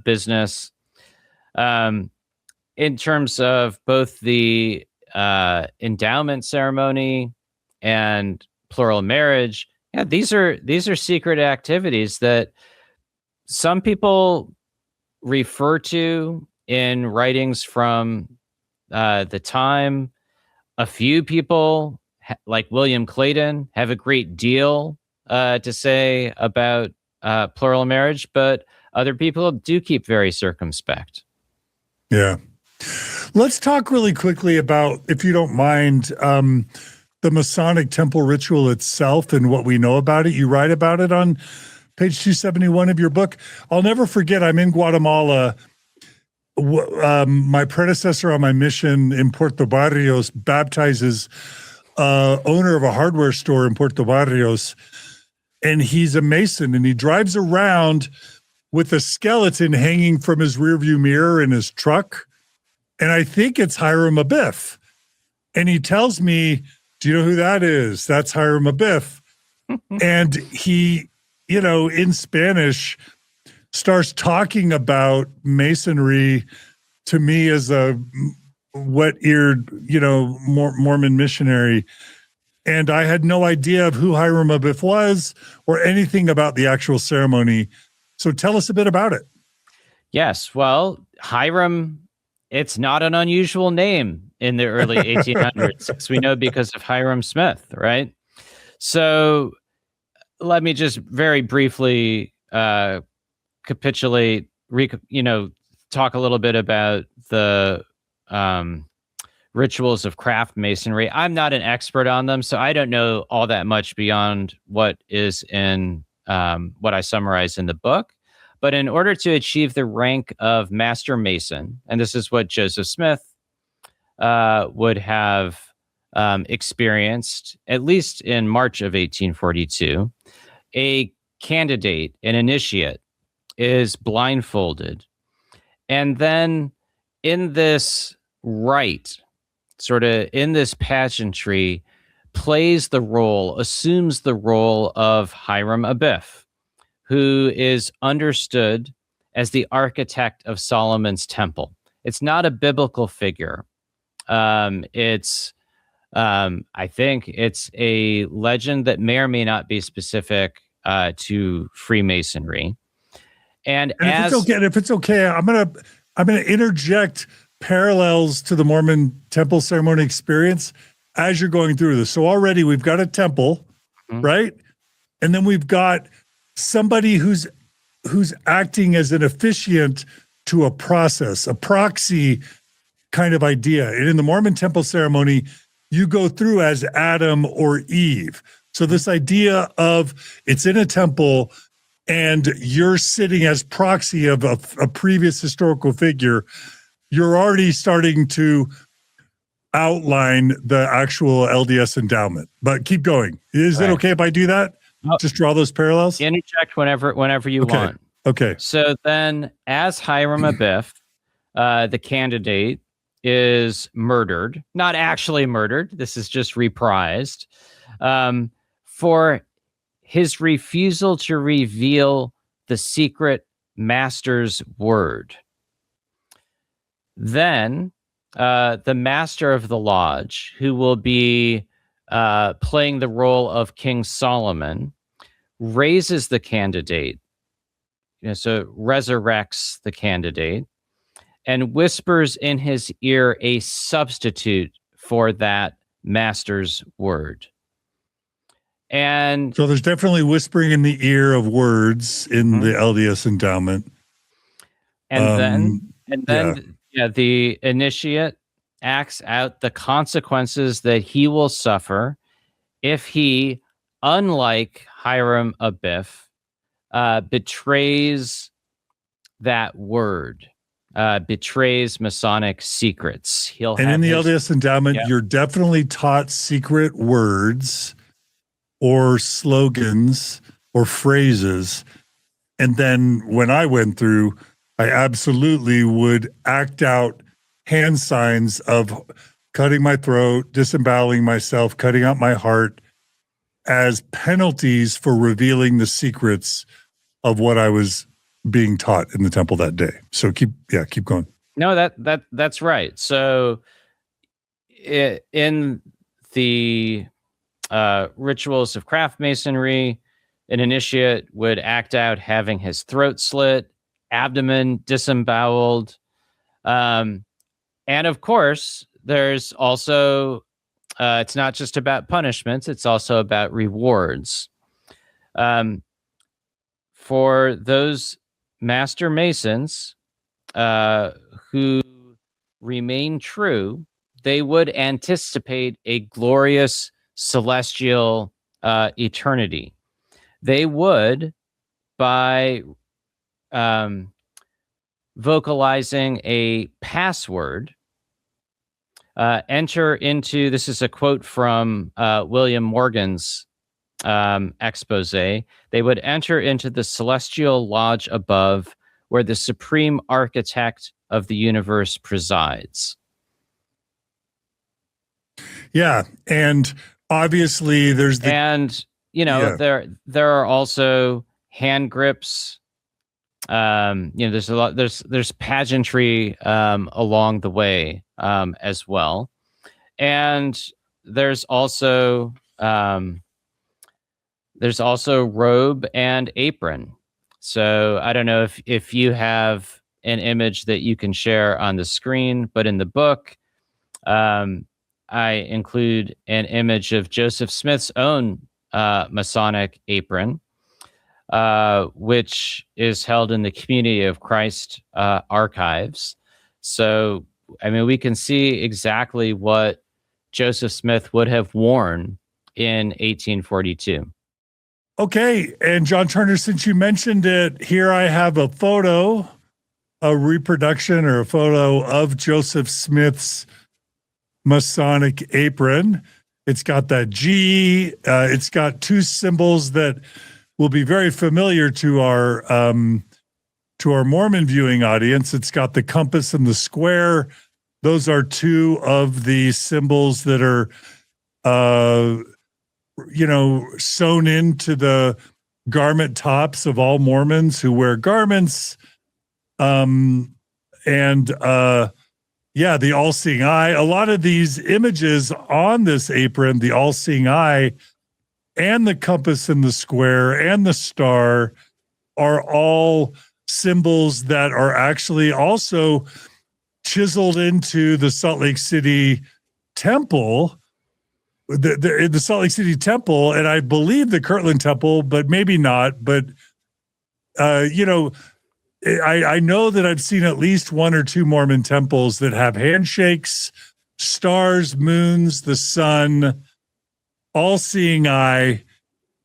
business. Um, in terms of both the endowment ceremony and plural marriage, yeah, these are secret activities that some people refer to in writings from the time. A few people, like William Clayton, have a great deal to say about plural marriage, but other people do keep very circumspect. Yeah. Let's talk really quickly about, if you don't mind, the Masonic Temple ritual itself and what we know about it. You write about it on page 271 of your book. I'll never forget, I'm in Guatemala. My predecessor on my mission in Puerto Barrios baptizes owner of a hardware store in Puerto Barrios, and he's a Mason, and he drives around with a skeleton hanging from his rearview mirror in his truck. And I think it's Hiram Abiff. And he tells me, do you know who that is? That's Hiram Abiff. And he, in Spanish, starts talking about Masonry to me as a wet-eared, Mormon missionary. And I had no idea of who Hiram Abiff was or anything about the actual ceremony. So tell us a bit about it. Yes. Well, Hiram, it's not an unusual name in the early 1800s, as we know, because of Hiram Smith, right? So let me just very briefly capitulate, talk a little bit about the rituals of craft masonry. I'm not an expert on them, so I don't know all that much beyond what is in what I summarize in the book. But in order to achieve the rank of Master Mason, and this is what Joseph Smith would have experienced, at least in March of 1842, a candidate, an initiate, is blindfolded. And then in this rite, sort of in this pageantry, plays the role, assumes the role of Hiram Abiff, who is understood as the architect of Solomon's Temple. It's not a biblical figure. I think it's a legend that may or may not be specific to Freemasonry. And if it's okay, I'm gonna interject parallels to the Mormon Temple ceremony experience as you're going through this. So already we've got a temple, right? And then we've got somebody who's acting as an officiant to a process, a proxy kind of idea. And in the Mormon Temple ceremony, you go through as Adam or Eve. So this idea of it's in a temple and you're sitting as proxy of a previous historical figure, you're already starting to outline the actual LDS endowment. But keep going. Is it okay if I do that? Just draw those parallels? Interject whenever you want. Okay. So then, as Hiram Abiff, the candidate is murdered. Not actually murdered. This is just reprised. For his refusal to reveal the secret master's word. Then the master of the lodge, who will be playing the role of King Solomon, raises the candidate, so resurrects the candidate, and whispers in his ear a substitute for that master's word. And so there's definitely whispering in the ear of words in the LDS endowment. And then the initiate acts out the consequences that he will suffer if he, unlike Hiram Abiff, betrays that word. betrays Masonic secrets. He'll And have in the his, LDS endowment, yeah. you're definitely taught secret words or slogans or phrases. And then when I went through, I absolutely would act out hand signs of cutting my throat, disemboweling myself, cutting out my heart as penalties for revealing the secrets of what I was being taught in the temple that day. So keep going. No, that's right. So in the rituals of craft masonry, an initiate would act out having his throat slit, abdomen disemboweled, and of course, there's also it's not just about punishments; it's also about rewards. Um, for those master masons who remain true, they would anticipate a glorious celestial eternity. They would, by vocalizing a password, enter into, this is a quote from William Morgan's expose. They would enter into the celestial lodge above, where the supreme architect of the universe presides. Yeah, and obviously there's the there are also hand grips. There's a lot. There's pageantry along the way as well, and there's also robe and apron. So I don't know if you have an image that you can share on the screen, but in the book, I include an image of Joseph Smith's own Masonic apron, which is held in the Community of Christ archives. So, I mean, we can see exactly what Joseph Smith would have worn in 1842. Okay, and John Turner, since you mentioned it, here I have a photo, a reproduction or a photo of Joseph Smith's Masonic apron. It's got that G. It's got two symbols that will be very familiar to our Mormon viewing audience. It's got the compass and the square. Those are two of the symbols that are sewn into the garment tops of all Mormons who wear garments. The all-seeing eye. A lot of these images on this apron, the all-seeing eye and the compass and the square and the star, are all symbols that are actually also chiseled into the Salt Lake City Temple. The Salt Lake City Temple, and I believe the Kirtland Temple, but maybe not. But I know that I've seen at least one or two Mormon temples that have handshakes, stars, moons, the sun, all-seeing eye,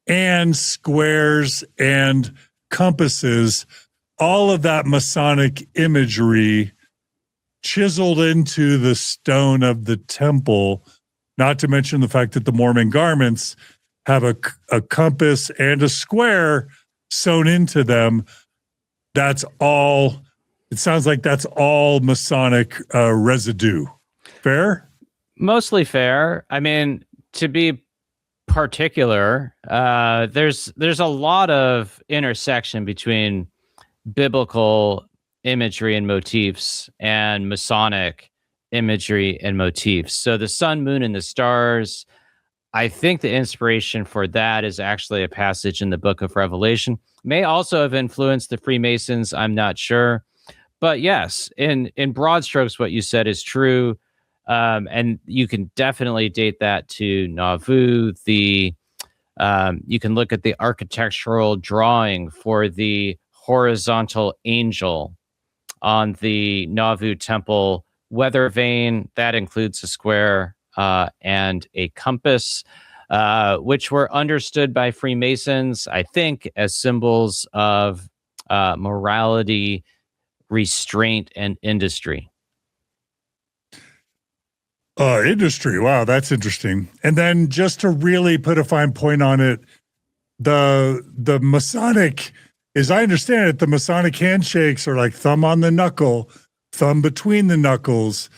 and squares and compasses. All of that Masonic imagery chiseled into the stone of the temple. Not to mention the fact that the Mormon garments have a compass and a square sewn into them. That's all. It sounds like that's all Masonic residue. Fair? Mostly fair. I mean, to be particular, there's a lot of intersection between biblical imagery and motifs and Masonic imagery and motifs. So the sun, moon, and the stars, I think the inspiration for that is actually a passage in the Book of Revelation. May also have influenced the Freemasons, I'm not sure. But yes, in broad strokes, what you said is true. And you can definitely date that to Nauvoo. You can look at the architectural drawing for the horizontal angel on the Nauvoo Temple weather vane. That includes a square and a compass, which were understood by Freemasons, I think, as symbols of morality, restraint and industry. Industry. Wow, that's interesting. And then just to really put a fine point on it, the Masonic, as I understand it, the Masonic handshakes are like thumb on the knuckle, thumb between the knuckles.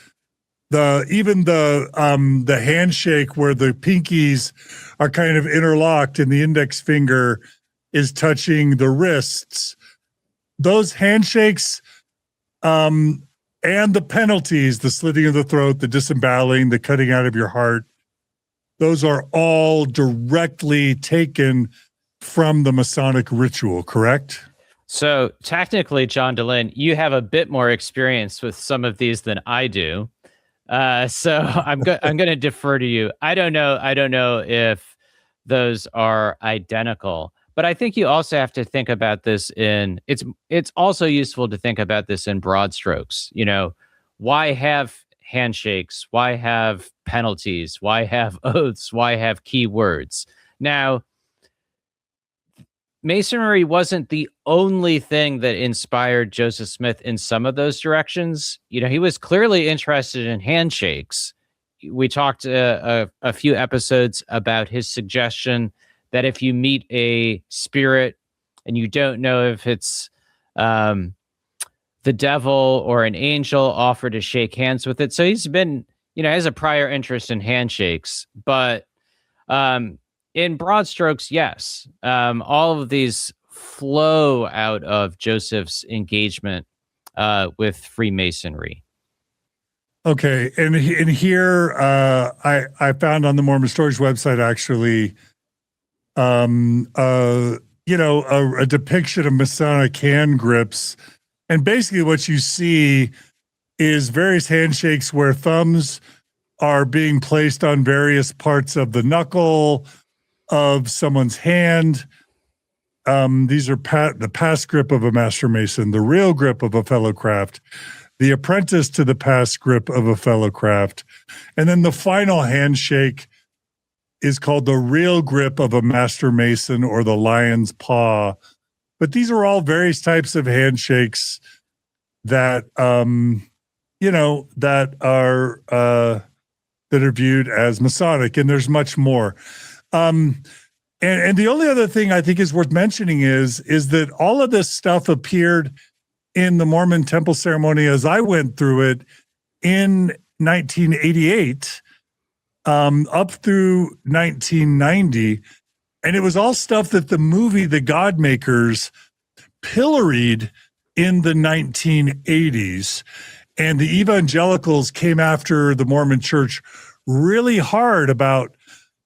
Even the handshake where the pinkies are kind of interlocked and the index finger is touching the wrists. Those handshakes, and the penalties, the slitting of the throat, the disemboweling, the cutting out of your heart, those are all directly taken from the Masonic ritual, correct? So technically, John Dehlin, you have a bit more experience with some of these than I do. So I'm going to defer to you. I don't know if those are identical, but I think you also have to think about this it's also useful to think about this in broad strokes. Why have handshakes? Why have penalties? Why have oaths? Why have key words? Now, Masonry wasn't the only thing that inspired Joseph Smith in some of those directions. He was clearly interested in handshakes. We talked a few episodes about his suggestion that if you meet a spirit and you don't know if it's the devil or an angel, offer to shake hands with it. So he's been, has a prior interest in handshakes, but in broad strokes, yes. All of these flow out of Joseph's engagement with Freemasonry. Okay, and here I found on the Mormon Stories website actually, a depiction of Masonic hand grips, and basically what you see is various handshakes where thumbs are being placed on various parts of the knuckle of someone's hand. These are the past grip of a master mason, the real grip of a fellow craft, the apprentice to the past grip of a fellow craft, and then the final handshake is called the real grip of a master mason or the lion's paw. But these are all various types of handshakes that that are viewed as Masonic, and there's much more. And the only other thing I think is worth mentioning is that all of this stuff appeared in the Mormon Temple ceremony as I went through it in 1988, up through 1990. And it was all stuff that the movie The Godmakers pilloried in the 1980s. And the evangelicals came after the Mormon Church really hard about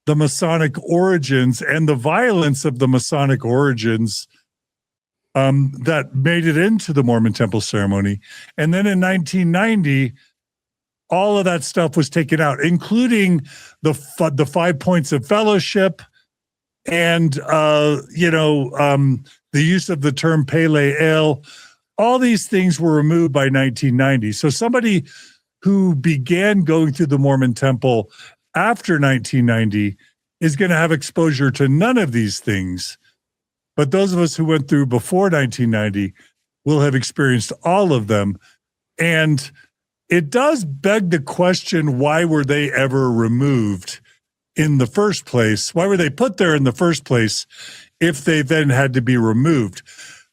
the Masonic origins and the violence of the Masonic origins that made it into the Mormon Temple ceremony. And then in 1990, all of that stuff was taken out, including the 5 points of fellowship and the use of the term Pele El. All these things were removed by 1990. So somebody who began going through the Mormon Temple after 1990 is going to have exposure to none of these things. But those of us who went through before 1990 will have experienced all of them. And it does beg the question, why were they ever removed in the first place? Why were they put there in the first place if they then had to be removed?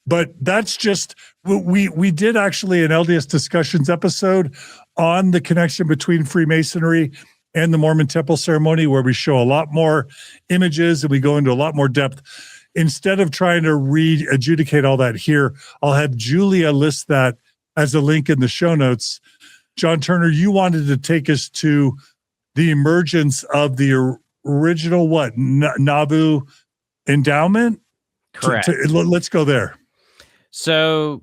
But that's just, we did actually an LDS Discussions episode on the connection between Freemasonry and the Mormon Temple ceremony, where we show a lot more images and we go into a lot more depth. Instead of trying to adjudicate all that here, I'll have Julia list that as a link in the show notes. John Turner, you wanted to take us to the emergence of the original Nauvoo Endowment? Correct. Let's go there. So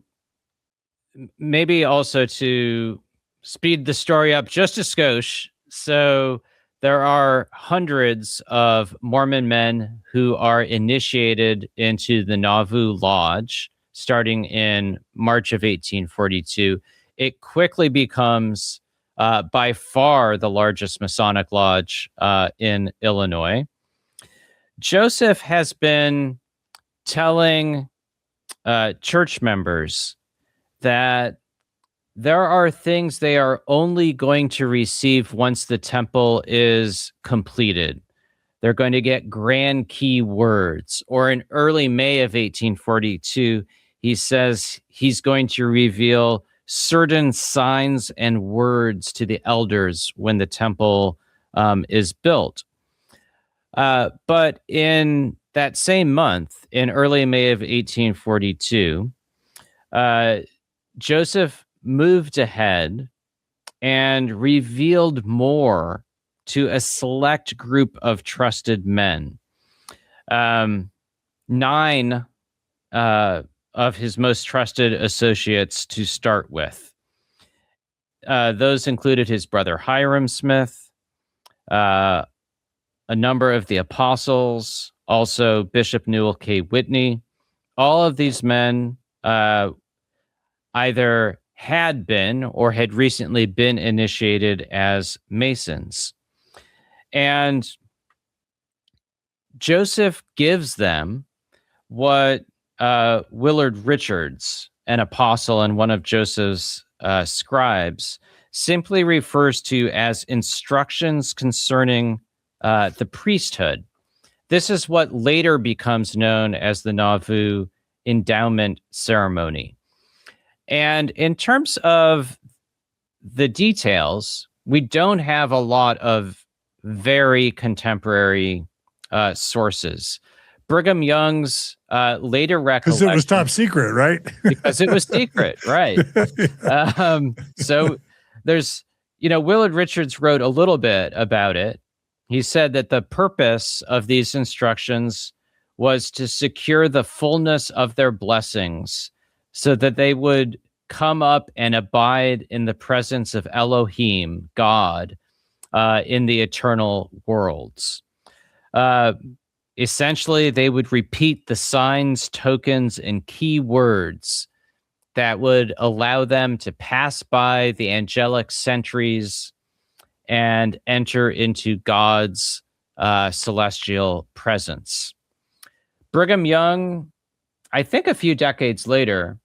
maybe also to speed the story up just a skosh. So there are hundreds of Mormon men who are initiated into the Nauvoo Lodge starting in March of 1842. It quickly becomes by far the largest Masonic lodge in Illinois. Joseph has been telling church members that there are things they are only going to receive once the temple is completed. They're going to get grand key words. Or in early May of 1842, he says he's going to reveal certain signs and words to the elders when the temple is built. But in that same month, in early May of 1842, Joseph moved ahead and revealed more to a select group of trusted men. 9 of his most trusted associates to start with. Those included his brother Hiram Smith, a number of the apostles, also Bishop Newell K. Whitney. All of these men either had been or had recently been initiated as Masons. And Joseph gives them what Willard Richards, an apostle and one of Joseph's scribes, simply refers to as instructions concerning the priesthood. This is what later becomes known as the Nauvoo Endowment ceremony. And in terms of the details, we don't have a lot of very contemporary sources. Brigham Young's later recollection... Because it was top secret, right? Because it was secret, right. So there's, Willard Richards wrote a little bit about it. He said that the purpose of these instructions was to secure the fullness of their blessings so that they would come up and abide in the presence of Elohim, God, in the eternal worlds. Essentially, they would repeat the signs, tokens, and key words that would allow them to pass by the angelic sentries and enter into God's celestial presence. Brigham Young, I think a few decades later,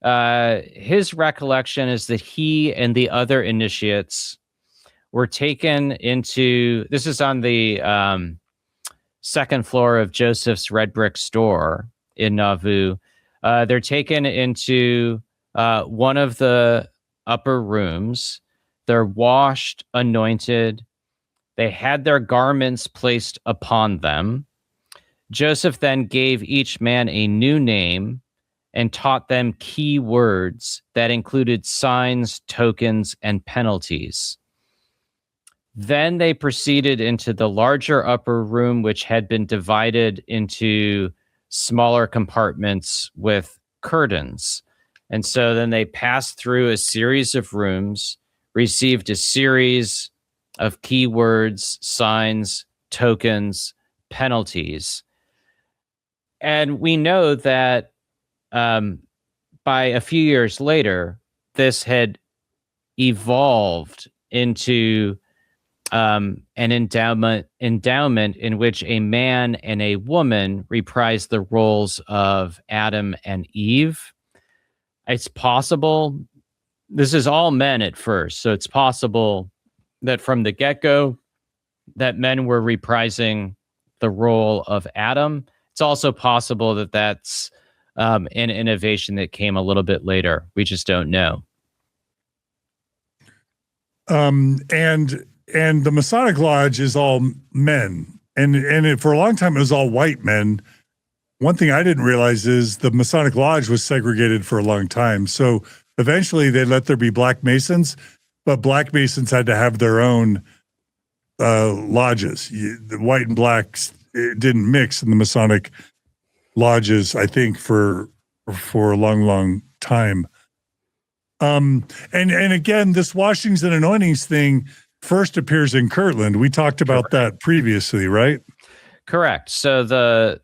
his recollection is that he and the other initiates were taken into, this is on the second floor of Joseph's red brick store in Nauvoo. They're taken into one of the upper rooms. They're washed, anointed. They had their garments placed upon them. Joseph then gave each man a new name and taught them key words that included signs, tokens, and penalties. Then they proceeded into the larger upper room, which had been divided into smaller compartments with curtains. And so then they passed through a series of rooms, received a series of key words, signs, tokens, penalties. And we know that by a few years later, this had evolved into an endowment in which a man and a woman reprise the roles of Adam and Eve. It's possible, this is all men at first, so it's possible that from the get-go that men were reprising the role of Adam. It's also possible that that's an innovation that came a little bit later. We just don't know. And the Masonic Lodge is all men, and for a long time it was all white men. One thing I didn't realize is the Masonic Lodge was segregated for a long time. So eventually they let there be Black Masons, but Black Masons had to have their own lodges. The white and blacks, it didn't mix in the Masonic lodges, I think, for a long, long time. And again, this washings and anointings thing first appears in Kirtland. We talked about that previously, right? Correct. So the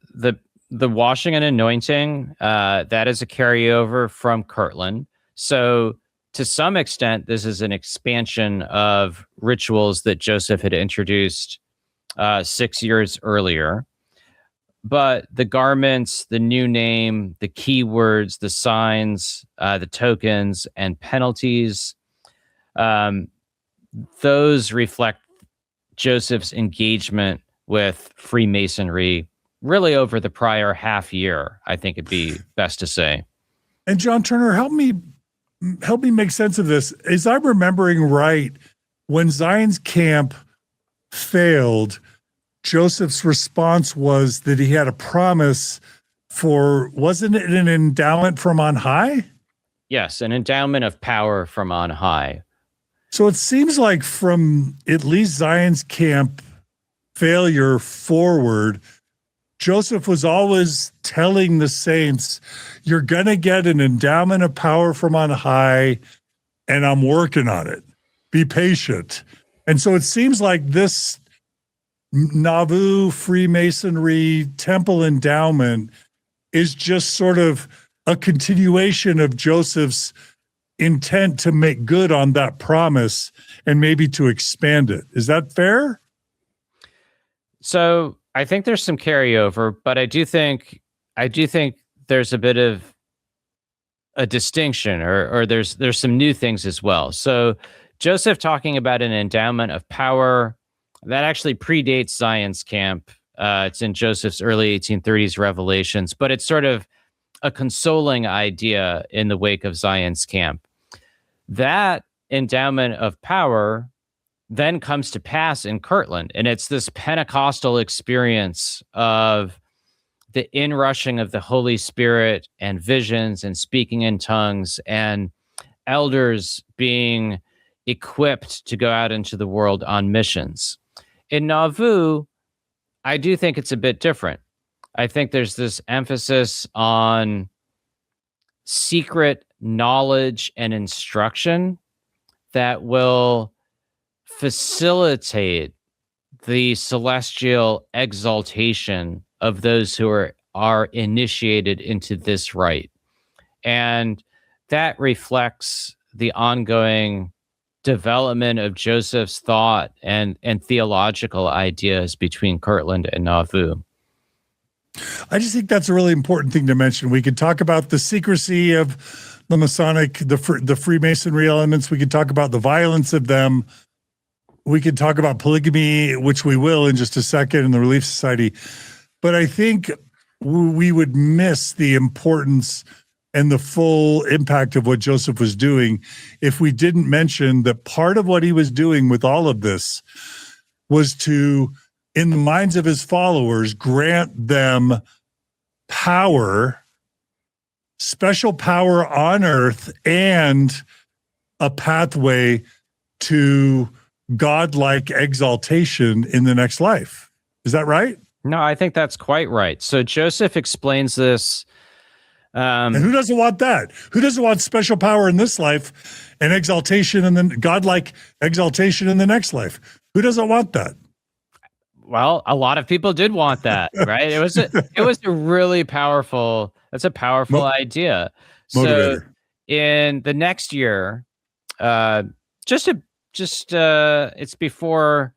washing and anointing, that is a carryover from Kirtland. So to some extent, this is an expansion of rituals that Joseph had introduced 6 years earlier. But the garments, the new name, the keywords, the signs, the tokens, and penalties, um, those reflect Joseph's engagement with Freemasonry really over the prior half year, I think it'd be best to say. And John Turner, help me make sense of this. As I'm remembering right, when Zion's camp failed, Joseph's response was that he had a promise for, wasn't it an endowment from on high? Yes, an endowment of power from on high. So it seems like from at least Zion's camp failure forward, Joseph was always telling the saints, you're going to get an endowment of power from on high, and I'm working on it. Be patient. And so it seems like this Nauvoo Freemasonry Temple endowment is just sort of a continuation of Joseph's intent to make good on that promise and maybe to expand it. Is that fair? So I think there's some carryover, but I do think there's a bit of a distinction, or there's some new things as well. So Joseph talking about an endowment of power that actually predates Zion's camp. It's in Joseph's early 1830s revelations, but it's sort of a consoling idea in the wake of Zion's camp. That endowment of power then comes to pass in Kirtland, and it's this Pentecostal experience of the inrushing of the Holy Spirit and visions and speaking in tongues and elders being equipped to go out into the world on missions. In Nauvoo, I do think it's a bit different. I think there's this emphasis on secret knowledge and instruction that will facilitate the celestial exaltation of those who are initiated into this rite. And that reflects the ongoing development of Joseph's thought and theological ideas between Kirtland and Nauvoo. I just think that's a really important thing to mention. We could talk about the secrecy of the Masonic, the Freemasonry elements. We could talk about the violence of them. We could talk about polygamy, which we will in just a second, in the Relief Society. But I think we would miss the importance and the full impact of what Joseph was doing if we didn't mention that part of what he was doing with all of this was to, in the minds of his followers, grant them power, special power on earth, and a pathway to godlike exaltation in the next life. Is that right? No, I think that's quite right. So Joseph explains this. And who doesn't want that? Who doesn't want special power in this life and exaltation and then godlike exaltation in the next life? Who doesn't want that? Well, a lot of people did want that, right? It was a really powerful. That's a powerful idea. Motivator. So in the next year, it's before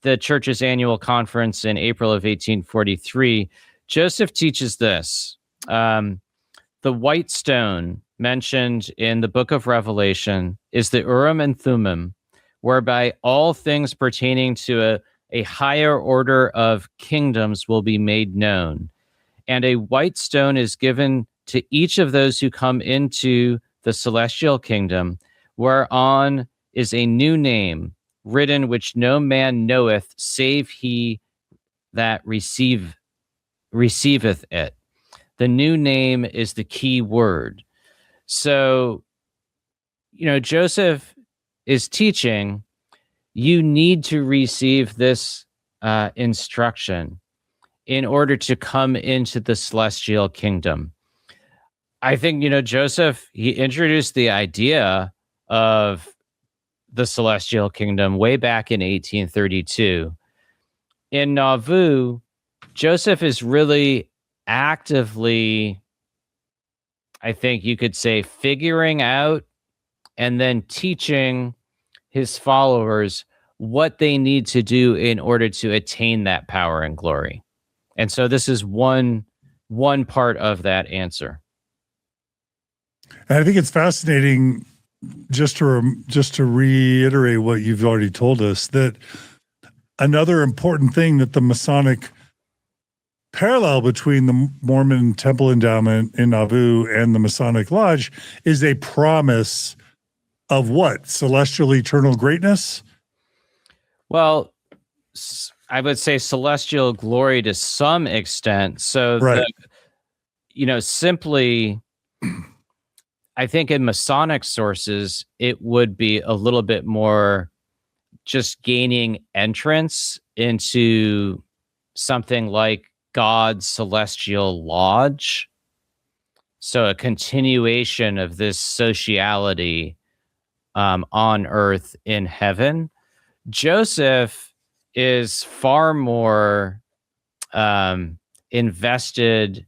the church's annual conference in April of 1843. Joseph teaches this. The white stone mentioned in the Book of Revelation is the Urim and Thummim, whereby all things pertaining to a higher order of kingdoms will be made known. And a white stone is given to each of those who come into the celestial kingdom, whereon is a new name written which no man knoweth save he that receiveth it. The new name is the key word. So, Joseph is teaching, you need to receive this instruction in order to come into the celestial kingdom. I think, Joseph, he introduced the idea of the celestial kingdom way back in 1832. In Nauvoo, Joseph is really actively, I think you could say, figuring out and then teaching his followers what they need to do in order to attain that power and glory. And so this is one part of that answer. And I think it's fascinating, just to reiterate what you've already told us, that another important thing that the Masonic parallel between the Mormon Temple Endowment in Nauvoo and the Masonic Lodge is a promise of what? Celestial eternal greatness? Well, I would say celestial glory to some extent. So, right. Simply, I think in Masonic sources, it would be a little bit more just gaining entrance into something like God's celestial lodge. So a continuation of this sociality on earth in heaven. Joseph is far more invested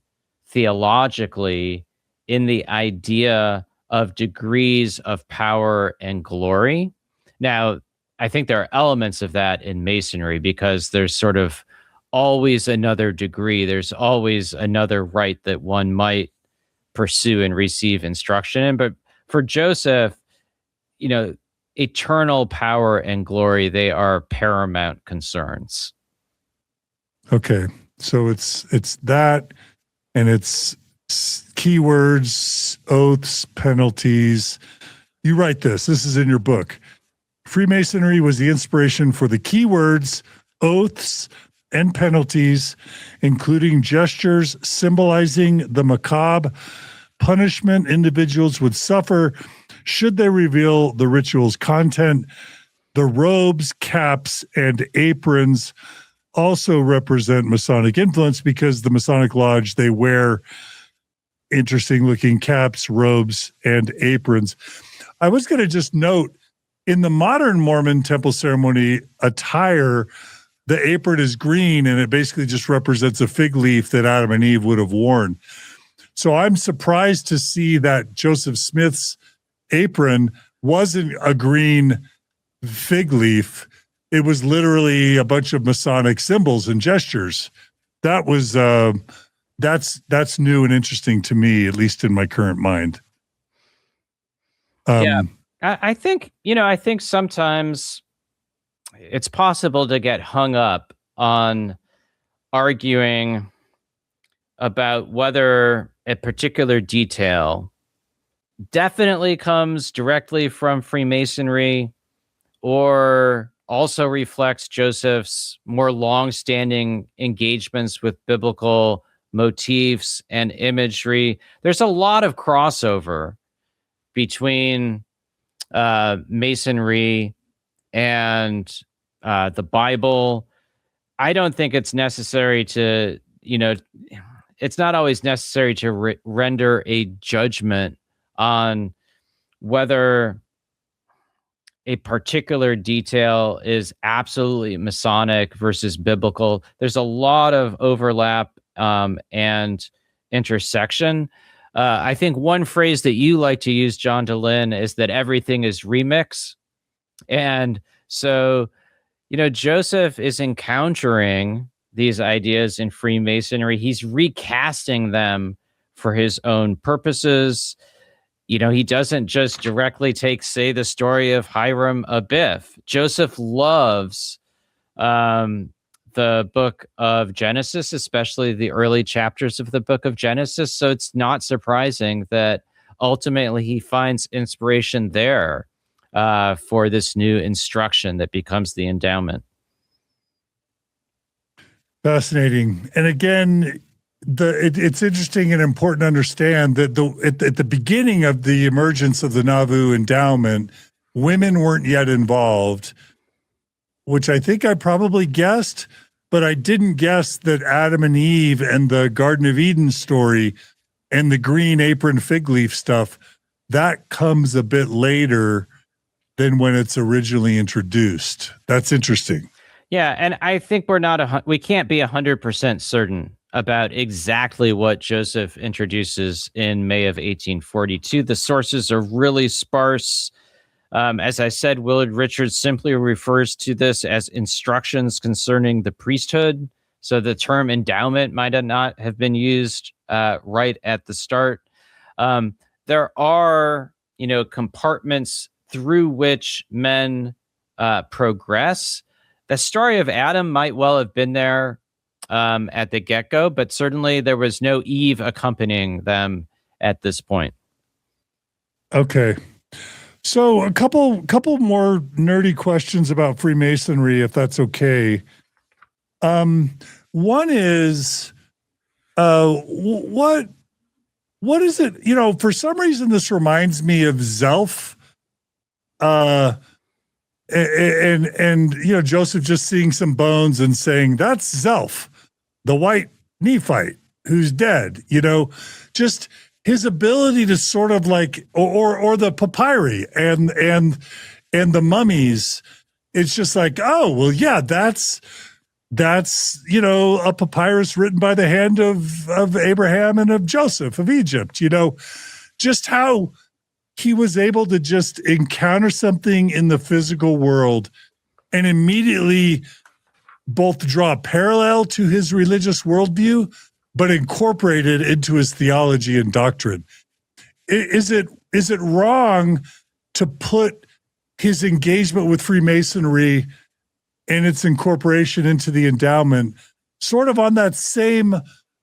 theologically in the idea of degrees of power and glory. Now, I think there are elements of that in Masonry because there's sort of always another degree. There's always another right that one might pursue and receive instruction in. But for Joseph, eternal power and glory, they are paramount concerns. Okay. So it's that, and it's keywords, oaths, penalties. You write this. This is in your book. Freemasonry was the inspiration for the keywords, oaths, and penalties, including gestures symbolizing the macabre punishment individuals would suffer should they reveal the ritual's content. The robes, caps, and aprons also represent Masonic influence because the Masonic Lodge, they wear interesting looking caps, robes, and aprons. I was going to just note, in the modern Mormon temple ceremony attire, the apron is green and it basically just represents a fig leaf that Adam and Eve would have worn. So I'm surprised to see that Joseph Smith's apron wasn't a green fig leaf. It was literally a bunch of Masonic symbols and gestures. That was that's new and interesting to me, at least in my current mind. Yeah, I think sometimes it's possible to get hung up on arguing about whether a particular detail definitely comes directly from Freemasonry or also reflects Joseph's more long-standing engagements with biblical motifs and imagery. There's a lot of crossover between Masonry and the Bible. I don't think it's necessary to, it's not always necessary to render a judgment on whether a particular detail is absolutely Masonic versus biblical. There's a lot of overlap and intersection. I think one phrase that you like to use, John Dehlin, is that everything is remix. And so, Joseph is encountering these ideas in Freemasonry. He's recasting them for his own purposes. He doesn't just directly take, say, the story of Hiram Abiff. Joseph loves the book of Genesis, especially the early chapters of the book of Genesis. So it's not surprising that ultimately he finds inspiration there for this new instruction that becomes the endowment. Fascinating. And again, it's interesting and important to understand that at the beginning of the emergence of the Nauvoo Endowment, women weren't yet involved, which I think I probably guessed, but I didn't guess that Adam and Eve and the Garden of Eden story and the green apron fig leaf stuff, that comes a bit later than when it's originally introduced. That's interesting. Yeah, and I think we can't be 100% certain about exactly what Joseph introduces in May of 1842. The sources are really sparse. As I said, Willard Richards simply refers to this as instructions concerning the priesthood. So the term endowment might have not have been used right at the start. There are, compartments through which men progress. The story of Adam might well have been there at the get-go, but certainly there was no Eve accompanying them at this point. Okay. So a couple more nerdy questions about Freemasonry, if that's okay. One is, what is it? For some reason, this reminds me of Zelf. And Joseph just seeing some bones and saying, that's Zelf, the white Nephite who's dead, just his ability to sort of like, or the papyri and the mummies. It's just like, oh, well, yeah, that's a papyrus written by the hand of Abraham and of Joseph of Egypt, just how he was able to just encounter something in the physical world and immediately both draw a parallel to his religious worldview, but incorporate it into his theology and doctrine. Is it wrong to put his engagement with Freemasonry and its incorporation into the endowment sort of on that same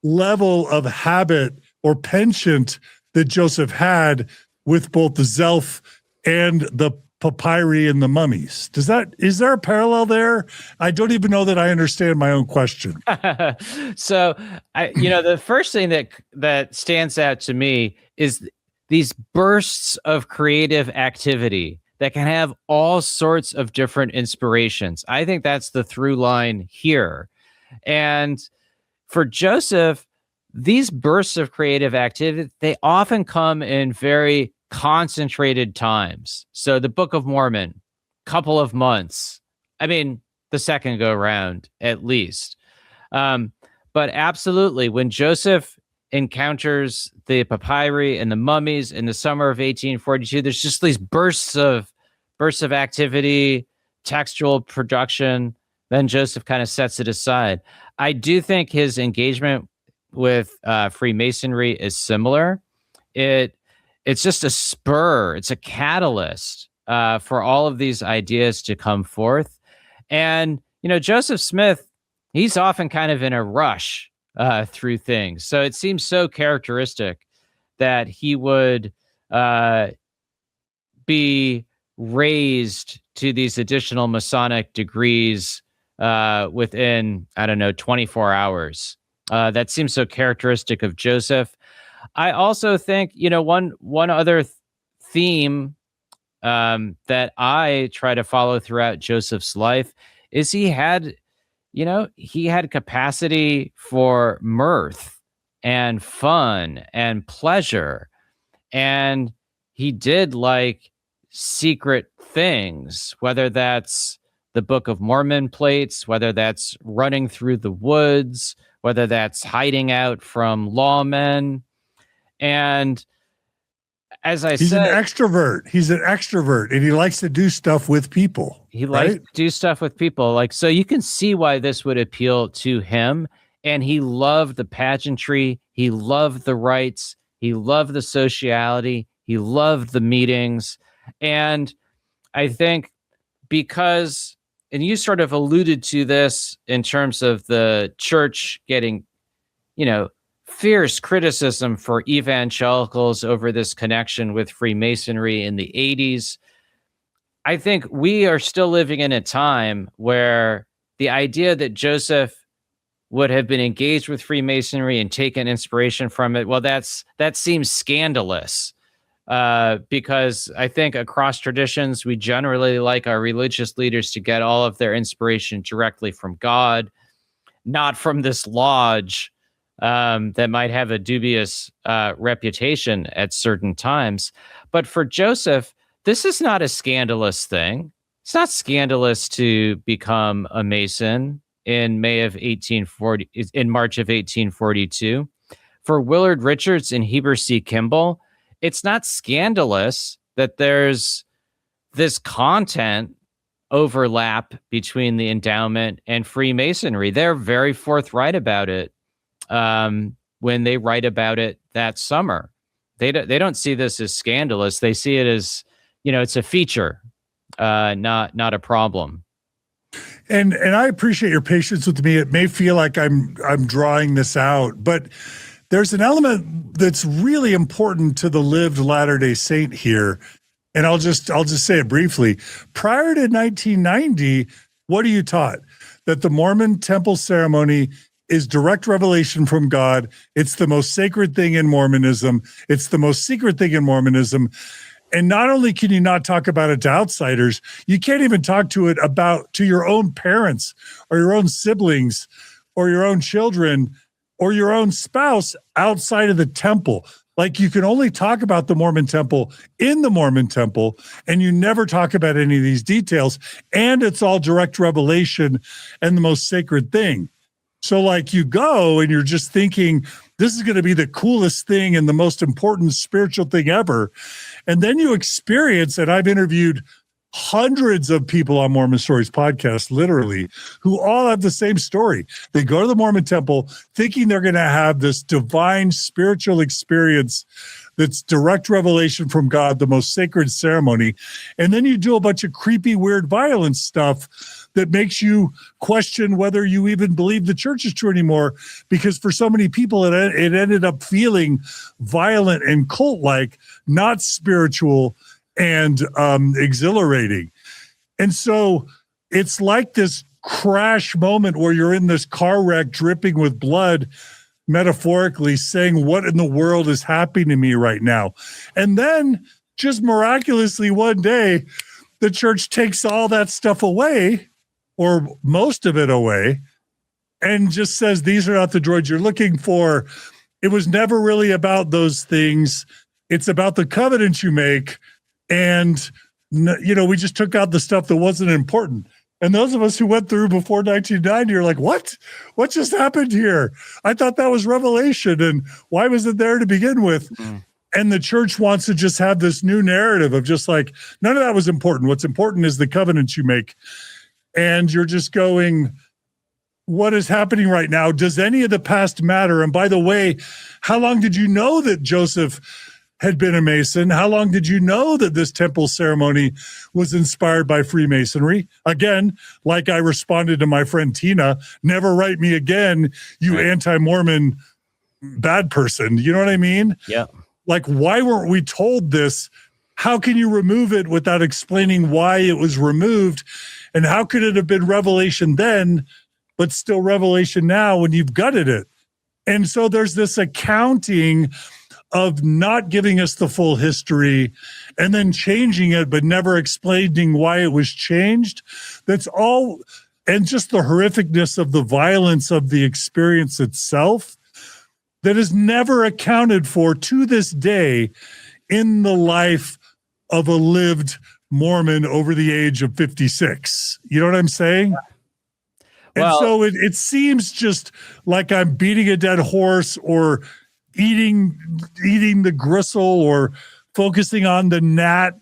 level of habit or penchant that Joseph had with both the Zelf and the papyri and the mummies? Is there a parallel there? I don't even know that I understand my own question. So, the first thing that stands out to me is these bursts of creative activity that can have all sorts of different inspirations. I think that's the through line here. And for Joseph, these bursts of creative activity, they often come in very concentrated times. So the Book of Mormon, couple of months. I mean, the second go round, at least. But absolutely, when Joseph encounters the papyri and the mummies in the summer of 1842, there's just these bursts of activity, textual production. Then Joseph kind of sets it aside. I do think his engagement with Freemasonry is similar. It's just a spur. It's a catalyst for all of these ideas to come forth. And, Joseph Smith, he's often kind of in a rush through things. So it seems so characteristic that he would be raised to these additional Masonic degrees within, 24 hours. That seems so characteristic of Joseph. I also think, one other theme that I try to follow throughout Joseph's life is he had capacity for mirth and fun and pleasure. And he did like secret things, whether that's the Book of Mormon plates, whether that's running through the woods, whether that's hiding out from lawmen. And as I said, he's an extrovert and he likes to do stuff with people. He likes to do stuff with people. So you can see why this would appeal to him. And he loved the pageantry. He loved the rites. He loved the sociality. He loved the meetings. And I think because, and you sort of alluded to this in terms of the church getting, fierce criticism for evangelicals over this connection with Freemasonry in the 80s. I think we are still living in a time where the idea that Joseph would have been engaged with Freemasonry and taken inspiration from it, well, that seems scandalous because I think across traditions, we generally like our religious leaders to get all of their inspiration directly from God, not from this lodge that might have a dubious reputation at certain times. But for Joseph, this is not a scandalous thing. It's not scandalous to become a Mason in March of 1842. For Willard Richards and Heber C. Kimball, it's not scandalous that there's this content overlap between the endowment and Freemasonry. They're very forthright about it when they write about it that summer. They don't see this as scandalous. They see it as, it's a feature, not a problem. And I appreciate your patience with me. It may feel like I'm drawing this out, but there's an element that's really important to the lived Latter-day Saint here. And I'll just say it briefly. Prior to 1990, what are you taught? That the Mormon Temple ceremony is direct revelation from God. It's the most sacred thing in Mormonism. It's the most secret thing in Mormonism. And not only can you not talk about it to outsiders, you can't even talk to your own parents or your own siblings or your own children or your own spouse outside of the temple. Like, you can only talk about the Mormon Temple in the Mormon Temple, and you never talk about any of these details. And it's all direct revelation and the most sacred thing. So like, you go and you're just thinking, this is going to be the coolest thing and the most important spiritual thing ever. And then you experience, and I've interviewed hundreds of people on Mormon Stories podcast, literally, who all have the same story. They go to the Mormon Temple thinking they're going to have this divine spiritual experience that's direct revelation from God, the most sacred ceremony. And then you do a bunch of creepy, weird, violent stuff that makes you question whether you even believe the church is true anymore, because for so many people, it ended up feeling violent and cult-like, not spiritual and exhilarating. And so it's like this crash moment where you're in this car wreck dripping with blood, metaphorically saying, what in the world is happening to me right now? And then just miraculously one day, the church takes all that stuff away, or most of it away, and just says, these are not the droids you're looking for. It was never really about those things. It's about the covenants you make. And, we just took out the stuff that wasn't important. And those of us who went through before 1990 are like, what? What just happened here? I thought that was revelation. And why was it there to begin with? And the church wants to just have this new narrative of just like, none of that was important. What's important is the covenants you make. And you're just going, what is happening right now? Does any of the past matter? And by the way, how long did you know that Joseph had been a Mason? How long did you know that this temple ceremony was inspired by Freemasonry? Again, like I responded to my friend Tina, never write me again, you anti-Mormon bad person. You know what I mean? Yeah. Like, why weren't we told this? How can you remove it without explaining why it was removed? And how could it have been revelation then, but still revelation now when you've gutted it? And so there's this accounting of not giving us the full history and then changing it, but never explaining why it was changed. That's all. And just the horrificness of the violence of the experience itself that is never accounted for to this day in the life of a lived Mormon over the age of 56. You know what I'm saying? Well, and so it seems just like I'm beating a dead horse or eating the gristle or focusing on the gnat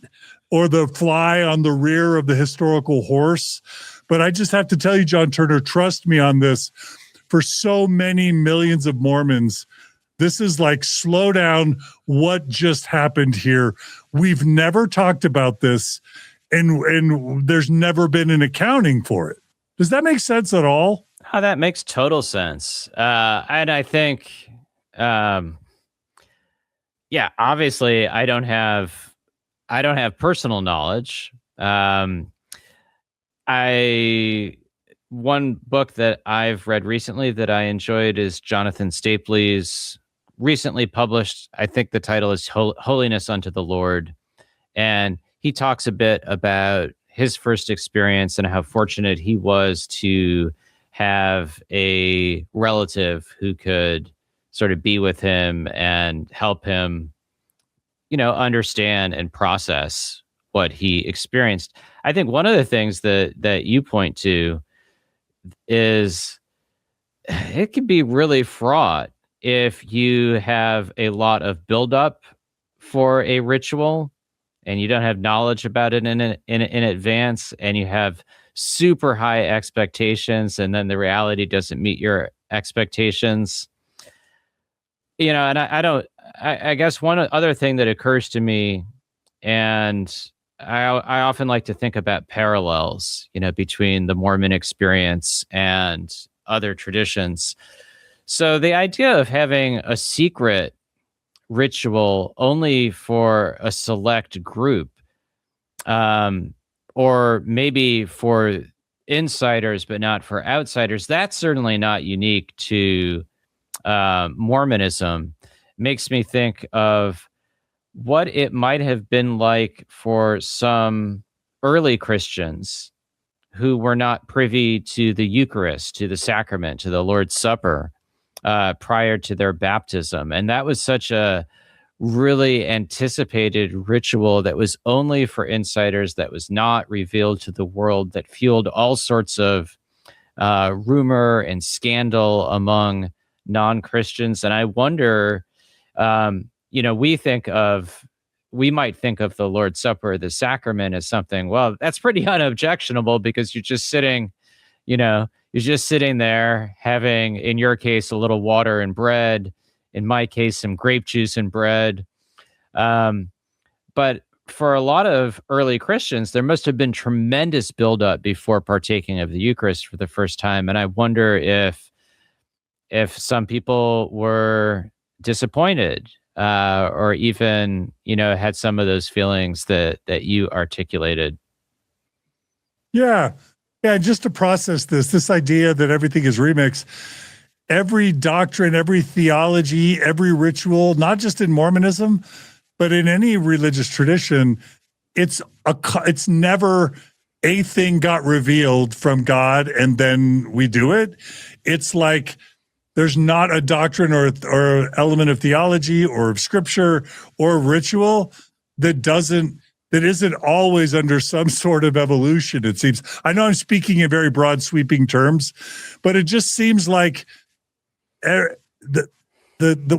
or the fly on the rear of the historical horse. But I just have to tell you, John Turner, trust me on this. For so many millions of Mormons, this is like, slow down, what just happened here? We've never talked about this, and there's never been an accounting for it. Does that make sense at all? Oh, that makes total sense. And I think, obviously I don't have personal knowledge. One book that I've read recently that I enjoyed is Jonathan Stapley's recently published, I think the title is Holiness Unto the Lord. And he talks a bit about his first experience and how fortunate he was to have a relative who could sort of be with him and help him, understand and process what he experienced. I think one of the things that you point to is it can be really fraught if you have a lot of buildup for a ritual and you don't have knowledge about it in advance, and you have super high expectations, and then the reality doesn't meet your expectations. And I guess one other thing that occurs to me, and I often like to think about parallels, between the Mormon experience and other traditions. So the idea of having a secret ritual only for a select group, um, or maybe for insiders, but not for outsiders, that's certainly not unique to Mormonism. Makes me think of what it might have been like for some early Christians who were not privy to the Eucharist, to the sacrament, to the Lord's Supper prior to their baptism. And that was such a really anticipated ritual that was only for insiders, that was not revealed to the world, that fueled all sorts of rumor and scandal among non-Christians. And I wonder, we might think of the Lord's Supper, the sacrament, as something, well, that's pretty unobjectionable because you're just sitting there having, in your case, a little water and bread, in my case, some grape juice and bread. But for a lot of early Christians, there must have been tremendous buildup before partaking of the Eucharist for the first time. And I wonder if some people were disappointed, or even, had some of those feelings that you articulated. Yeah. Yeah. Just to process this idea that everything is remix, every doctrine, every theology, every ritual, not just in Mormonism, but in any religious tradition, it's never a thing got revealed from God and then we do it. It's like there's not a doctrine or element of theology or of scripture or ritual that isn't always under some sort of evolution, it seems. I know I'm speaking in very broad, sweeping terms, but it just seems like the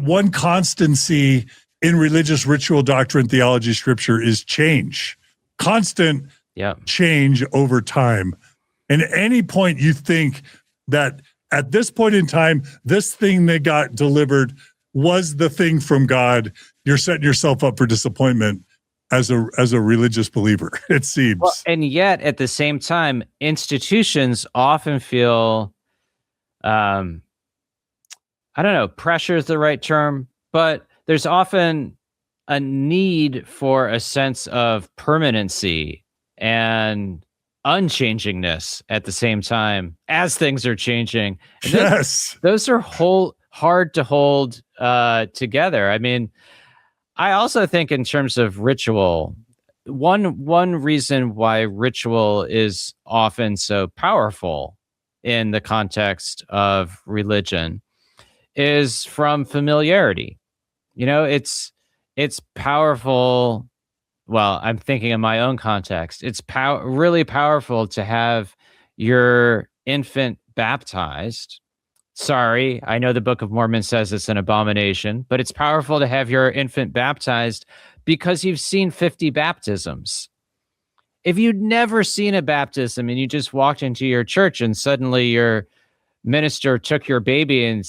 one constancy in religious ritual, doctrine, theology, scripture is change, constant change over time. And at any point you think that at this point in time, this thing that got delivered was the thing from God, you're setting yourself up for disappointment as a religious believer, it seems. Well, and yet at the same time, institutions often feel, I don't know, pressure is the right term, but there's often a need for a sense of permanency and unchangingness at the same time as things are changing. And those are hard to hold together. I mean, I also think in terms of ritual, one reason why ritual is often so powerful in the context of religion is from familiarity. It's powerful. Well, I'm thinking in my own context. It's really powerful to have your infant baptized. Sorry, I know the Book of Mormon says it's an abomination, but it's powerful to have your infant baptized because you've seen 50 baptisms. If you'd never seen a baptism and you just walked into your church and suddenly your minister took your baby and,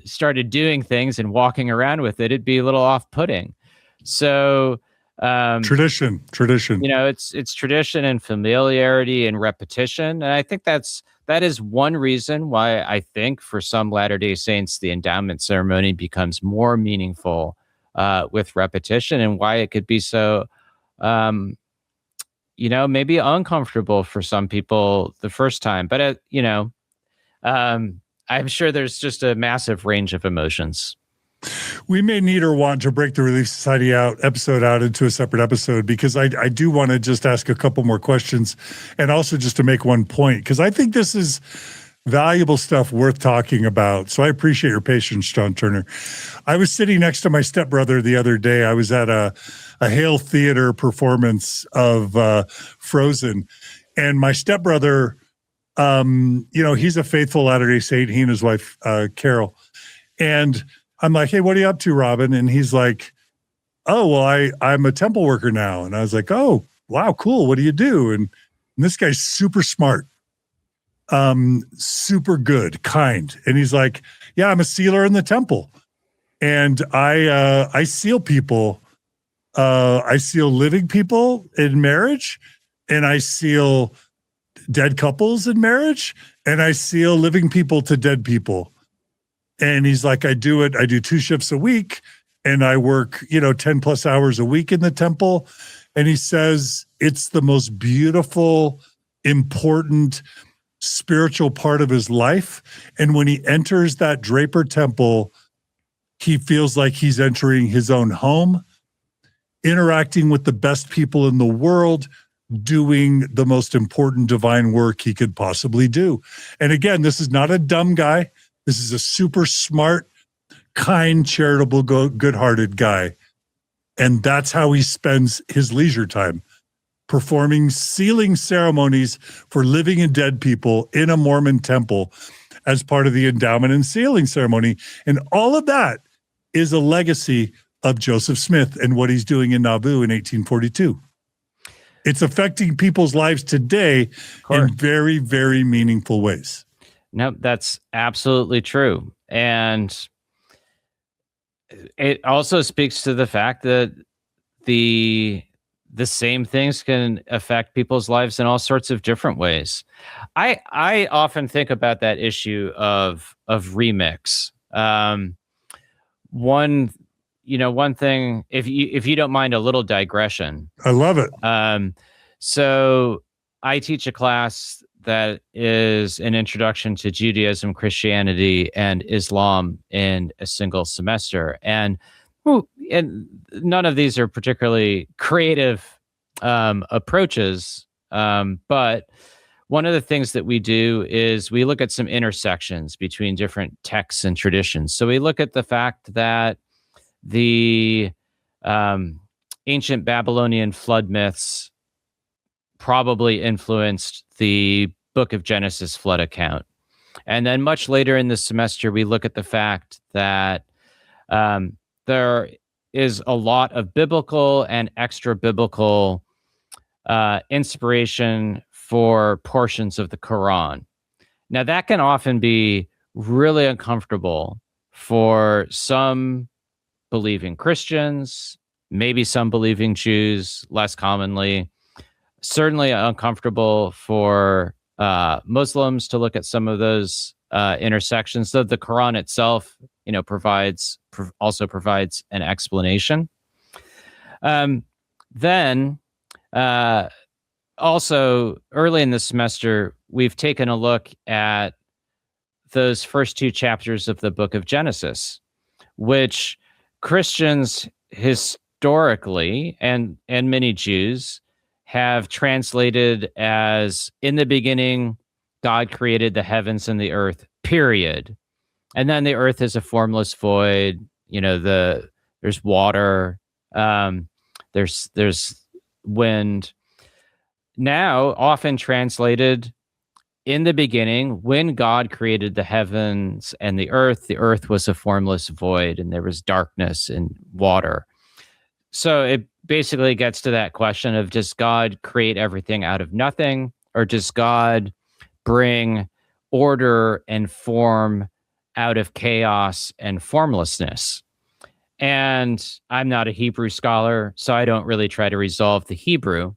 started doing things and walking around with it, it'd be a little off-putting. So tradition, it's tradition and familiarity and repetition. And I think that is one reason why I think for some Latter-day Saints, the endowment ceremony becomes more meaningful with repetition, and why it could be so, maybe uncomfortable for some people the first time. But, I'm sure there's just a massive range of emotions. We may need or want to break the Relief Society episode out into a separate episode, because I do want to just ask a couple more questions, and also just to make one point, because I think this is valuable stuff worth talking about. So I appreciate your patience, John Turner. I was sitting next to my stepbrother the other day. I was at a Hale Theater performance of Frozen, and my stepbrother, he's a faithful Latter-day Saint, he and his wife, Carol. And I'm like, hey, what are you up to, Robin? And he's like, oh, well, I'm a temple worker now. And I was like, oh, wow, cool. What do you do? And this guy's super smart, super good, kind. And he's like, yeah, I'm a sealer in the temple. And I seal people. I seal living people in marriage, and I seal dead couples in marriage, and I seal living people to dead people. And he's like, I do 2 shifts a week, and I work, 10 plus hours a week in the temple. And he says it's the most beautiful, important, spiritual part of his life. And when he enters that Draper temple, he feels like he's entering his own home, interacting with the best people in the world, doing the most important divine work he could possibly do. And again, this is not a dumb guy. This is a super smart, kind, charitable, good-hearted guy. And that's how he spends his leisure time, performing sealing ceremonies for living and dead people in a Mormon temple as part of the endowment and sealing ceremony. And all of that is a legacy of Joseph Smith and what he's doing in Nauvoo in 1842. It's affecting people's lives today in very, very meaningful ways. No, that's absolutely true. And it also speaks to the fact that the same things can affect people's lives in all sorts of different ways. I often think about that issue of remix. One thing, if you don't mind a little digression. I love it. So I teach a class that is an introduction to Judaism, Christianity, and Islam in a single semester. And none of these are particularly creative approaches. But one of the things that we do is we look at some intersections between different texts and traditions. So we look at the fact that the ancient Babylonian flood myths probably influenced the Book of Genesis flood account. And then much later in the semester, we look at the fact that there is a lot of biblical and extra biblical inspiration for portions of the Quran. Now, that can often be really uncomfortable for some believing Christians, maybe some believing Jews, less commonly. Certainly uncomfortable for Muslims to look at some of those intersections. Though the Quran itself, also provides an explanation. Then, also early in the semester, we've taken a look at those first 2 chapters of the Book of Genesis, which Christians historically and many Jews have translated as, in the beginning, God created the heavens and the earth, period. And then the earth is a formless void. There's water, there's wind. Now, often translated, in the beginning, when God created the heavens and the earth was a formless void, and there was darkness and water. So it basically gets to that question of, does God create everything out of nothing, or does God bring order and form out of chaos and formlessness? And I'm not a Hebrew scholar, so I don't really try to resolve the Hebrew.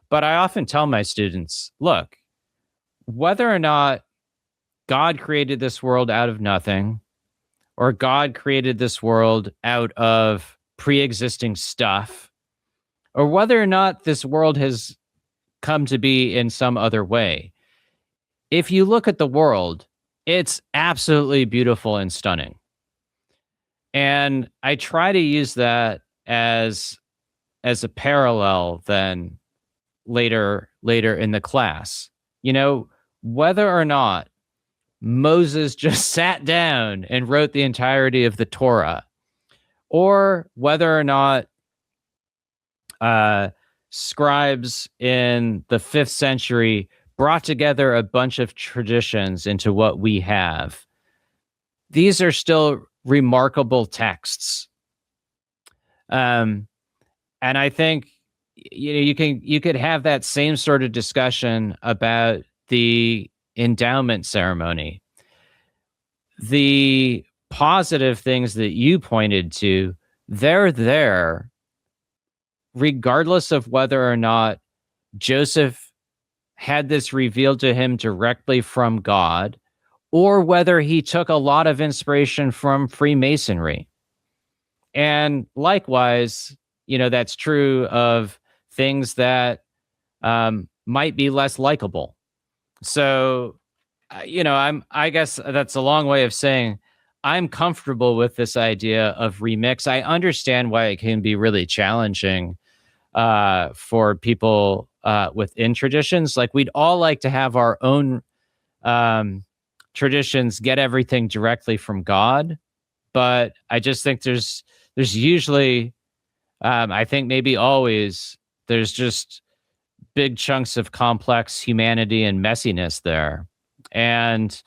But I often tell my students, look, whether or not God created this world out of nothing, or God created this world out of pre-existing stuff, or whether or not this world has come to be in some other way, if you look at the world, it's absolutely beautiful and stunning. And I try to use that as a parallel then later in the class. Whether or not Moses just sat down and wrote the entirety of the Torah, or whether or not scribes in the 5th century brought together a bunch of traditions into what we have, these are still remarkable texts. And I think you could have that same sort of discussion about the endowment ceremony. The positive things that you pointed to, they're there regardless of whether or not Joseph had this revealed to him directly from God, or whether he took a lot of inspiration from Freemasonry. And likewise, that's true of things that might be less likable. So, I guess that's a long way of saying I'm comfortable with this idea of remix. I understand why it can be really challenging for people within traditions. Like, we'd all like to have our own traditions get everything directly from God, but I just think there's usually, I think maybe always, there's just big chunks of complex humanity and messiness there. And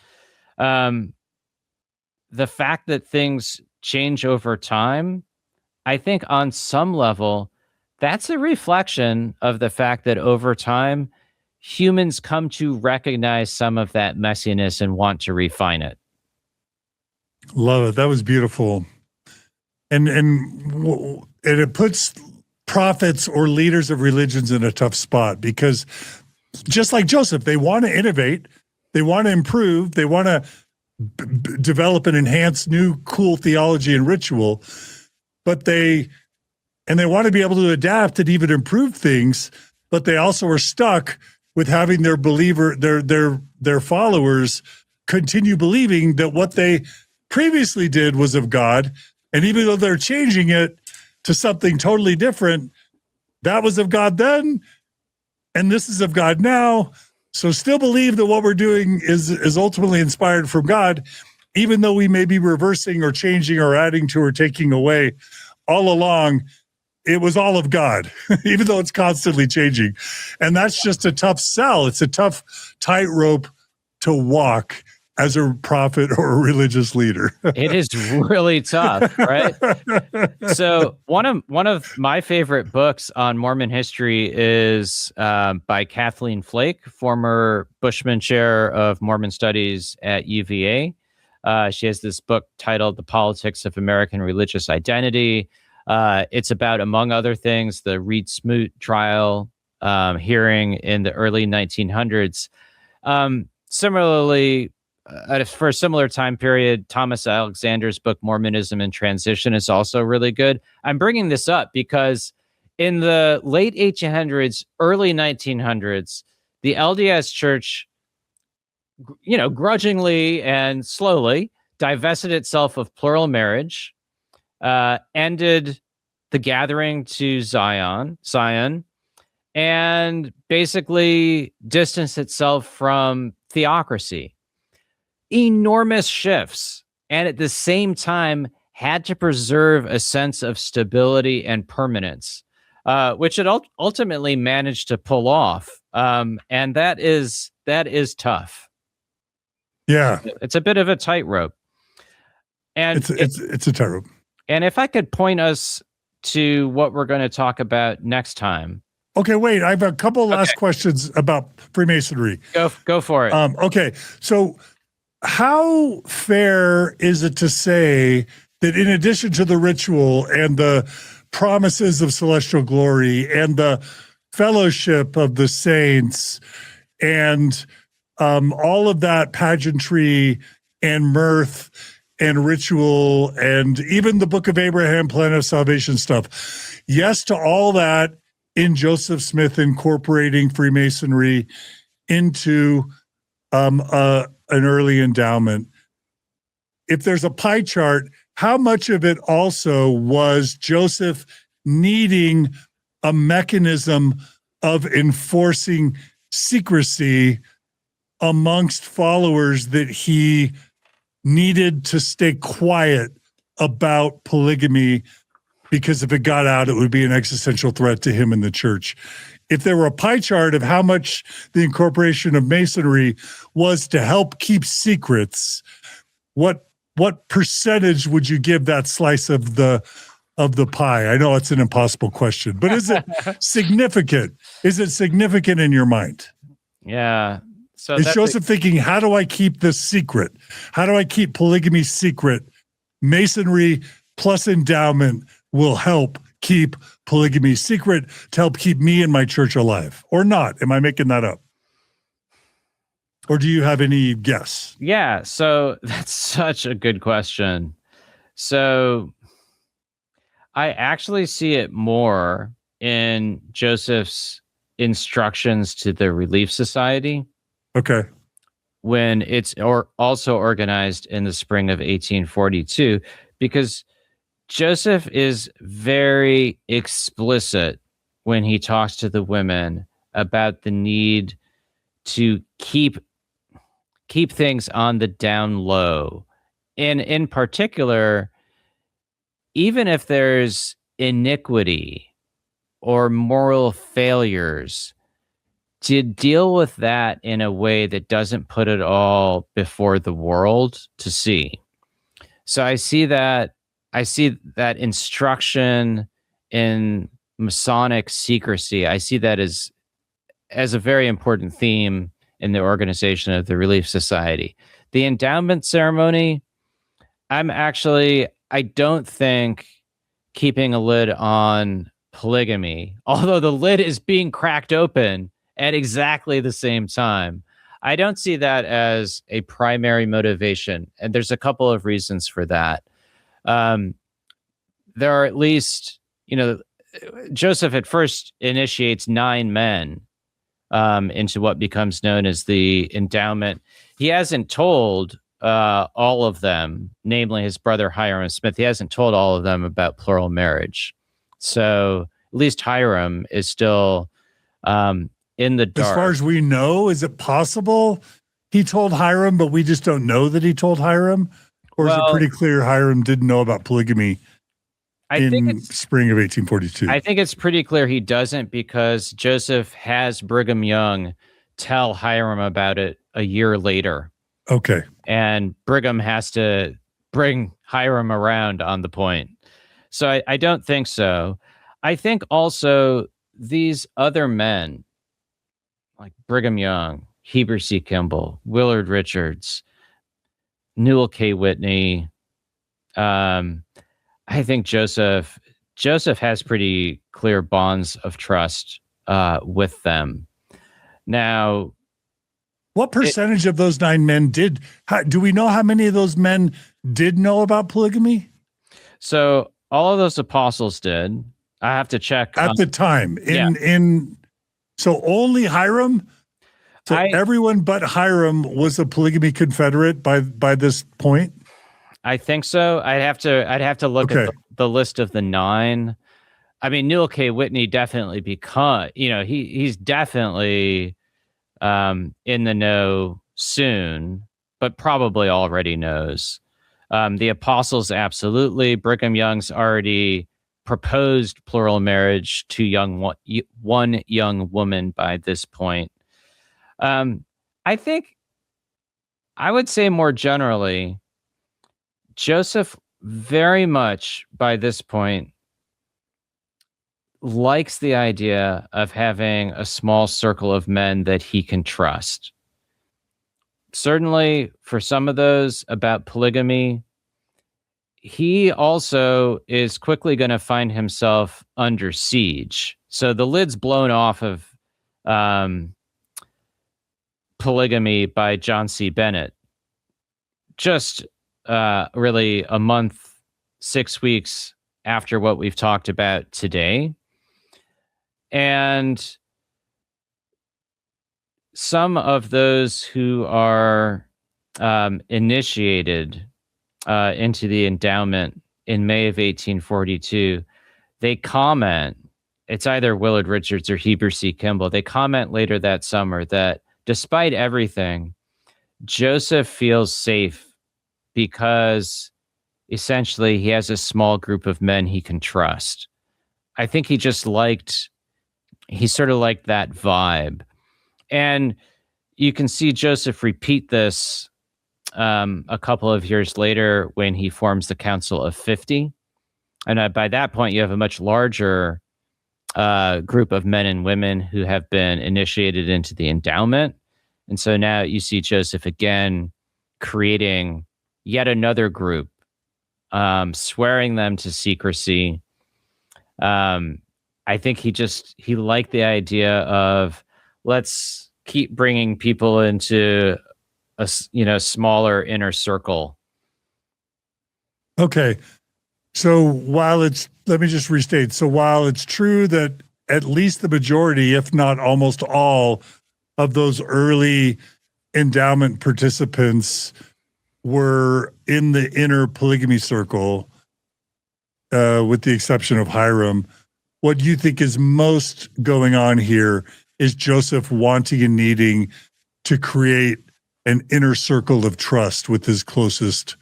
the fact that things change over time, I think on some level, that's a reflection of the fact that over time, humans come to recognize some of that messiness and want to refine it. Love it. That was beautiful. And it puts prophets or leaders of religions in a tough spot, because just like Joseph, they want to innovate, they want to improve, they want to develop and enhance new cool theology and ritual, but they want to be able to adapt and even improve things, but they also are stuck with having their followers continue believing that what they previously did was of God. And even though they're changing it to something totally different, that was of God then, and this is of God now. So still believe that what we're doing is ultimately inspired from God, even though we may be reversing or changing or adding to or taking away. All along, it was all of God, even though it's constantly changing. And that's just a tough sell. It's a tough tightrope to walk as a prophet or a religious leader. It is really tough, right? So one of my favorite books on Mormon history is by Kathleen Flake, former Bushman Chair of Mormon Studies at UVA. She has this book titled The Politics of American Religious Identity. It's about, among other things, the Reed Smoot trial hearing in the early 1900s. Similarly, for a similar time period, Thomas Alexander's book, Mormonism in Transition, is also really good. I'm bringing this up because in the late 1800s, early 1900s, the LDS Church, grudgingly and slowly divested itself of plural marriage, ended the gathering to Zion, and basically distanced itself from theocracy. Enormous shifts, and at the same time had to preserve a sense of stability and permanence, which it ultimately managed to pull off. And that is tough. Yeah, it's a bit of a tightrope. And it's a tightrope. And if I could point us to what we're going to talk about next time. Okay, wait. I have a couple last questions about Freemasonry. Go for it. Okay, so how fair is it to say that in addition to the ritual and the promises of celestial glory and the fellowship of the saints and all of that pageantry and mirth and ritual and even the Book of Abraham, plan of salvation stuff, yes to all that in Joseph Smith incorporating Freemasonry into an early endowment, if there's a pie chart, how much of it also was Joseph needing a mechanism of enforcing secrecy amongst followers that he needed to stay quiet about polygamy, because if it got out, it would be an existential threat to him and the church? If there were a pie chart of how much the incorporation of Masonry was to help keep secrets, what percentage would you give that slice of the of the pie? I know it's an impossible question, but is it significant? Is it significant in your mind? Yeah. So Is Joseph thinking, how do I keep this secret? How do I keep polygamy secret? Masonry plus endowment will help keep polygamy secret to help keep me and my church alive, or not? Am I making that up? Or do you have any guess? Yeah. So that's such a good question. So I actually see it more in Joseph's instructions to the Relief Society. Okay. When it's also organized in the spring of 1842, because Joseph is very explicit when he talks to the women about the need to keep things on the down low. And in particular, even if there's iniquity or moral failures, to deal with that in a way that doesn't put it all before the world to see. So I see that instruction in Masonic secrecy. I see that as a very important theme in the organization of the Relief Society. The endowment ceremony, I don't think keeping a lid on polygamy, although the lid is being cracked open at exactly the same time, I don't see that as a primary motivation. And there's a couple of reasons for that. There are at least, Joseph at first initiates 9 men into what becomes known as the endowment. He hasn't told all of them, namely his brother Hiram Smith, he hasn't told all of them about plural marriage. So at least Hiram is still in the dark. As far as we know, is it possible he told Hiram, but we just don't know that he told Hiram? Or is it pretty clear Hiram didn't know about polygamy in spring of 1842? I think it's pretty clear he doesn't, because Joseph has Brigham Young tell Hiram about it a year later. Okay. And Brigham has to bring Hiram around on the point. So I don't think so. I think also these other men, like Brigham Young, Heber C. Kimball, Willard Richards, Newell K. Whitney, I think Joseph has pretty clear bonds of trust with them. Now, what percentage of those 9 men do we know how many of those men did know about polygamy? So all of those apostles did. I have to check at the time. So only Hiram. So everyone but Hiram was a polygamy confederate by this point. I think so. I'd have to look at the list of the 9. I mean, Newell K. Whitney definitely he's definitely in the know soon, but probably already knows. The apostles, absolutely. Brigham Young's already proposed plural marriage to one young woman by this point. I think I would say more generally, Joseph very much by this point likes the idea of having a small circle of men that he can trust. Certainly for some of those about polygamy, he also is quickly going to find himself under siege. So the lid's blown off of polygamy by John C. Bennett. Just really a month, 6 weeks after what we've talked about today. And some of those who are initiated into the endowment in May of 1842, they comment, it's either Willard Richards or Heber C. Kimball, they comment later that summer that despite everything, Joseph feels safe because essentially he has a small group of men he can trust. I think he sort of liked that vibe. And you can see Joseph repeat this a couple of years later when he forms the Council of 50. And by that point, you have a much larger group of men and women who have been initiated into the endowment. And so now you see Joseph again creating yet another group, swearing them to secrecy. I think he liked the idea of, let's keep bringing people into a smaller inner circle. Okay. So let me just restate. So while it's true that at least the majority, if not almost all, of those early endowment participants were in the inner polygamy circle, with the exception of Hiram, what you think is most going on here is Joseph wanting and needing to create an inner circle of trust with his closest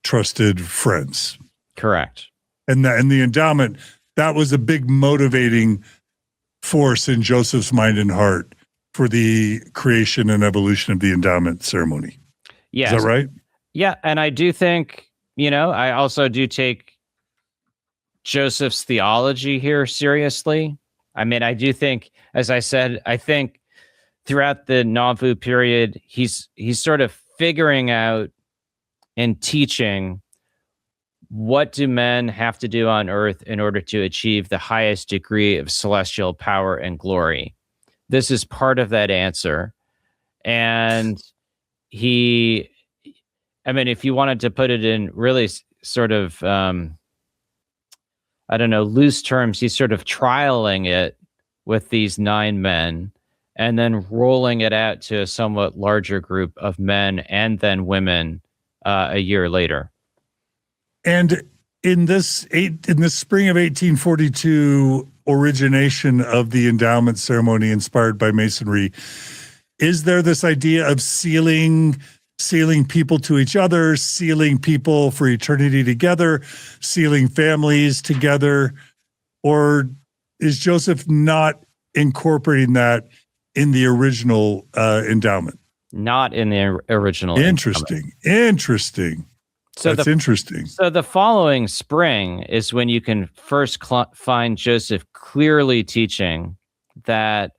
trusted friends. Correct. And the endowment, that was a big motivating force in Joseph's mind and heart for the creation and evolution of the endowment ceremony. Yes. Is that right? Yeah. And I do think, I also do take Joseph's theology here seriously. I mean, I do think, as I said, I think throughout the Nauvoo period, he's sort of figuring out and teaching, what do men have to do on earth in order to achieve the highest degree of celestial power and glory? This is part of that answer. And if you wanted to put it in really sort of, loose terms, he's sort of trialing it with these 9 men and then rolling it out to a somewhat larger group of men and then women a year later. And in this spring of 1842 origination of the endowment ceremony inspired by Masonry, is there this idea of sealing people to each other, sealing people for eternity together, sealing families together? Or is Joseph not incorporating that in the original endowment? Not in the original. Interesting. So that's interesting. So the following spring is when you can first find Joseph clearly teaching that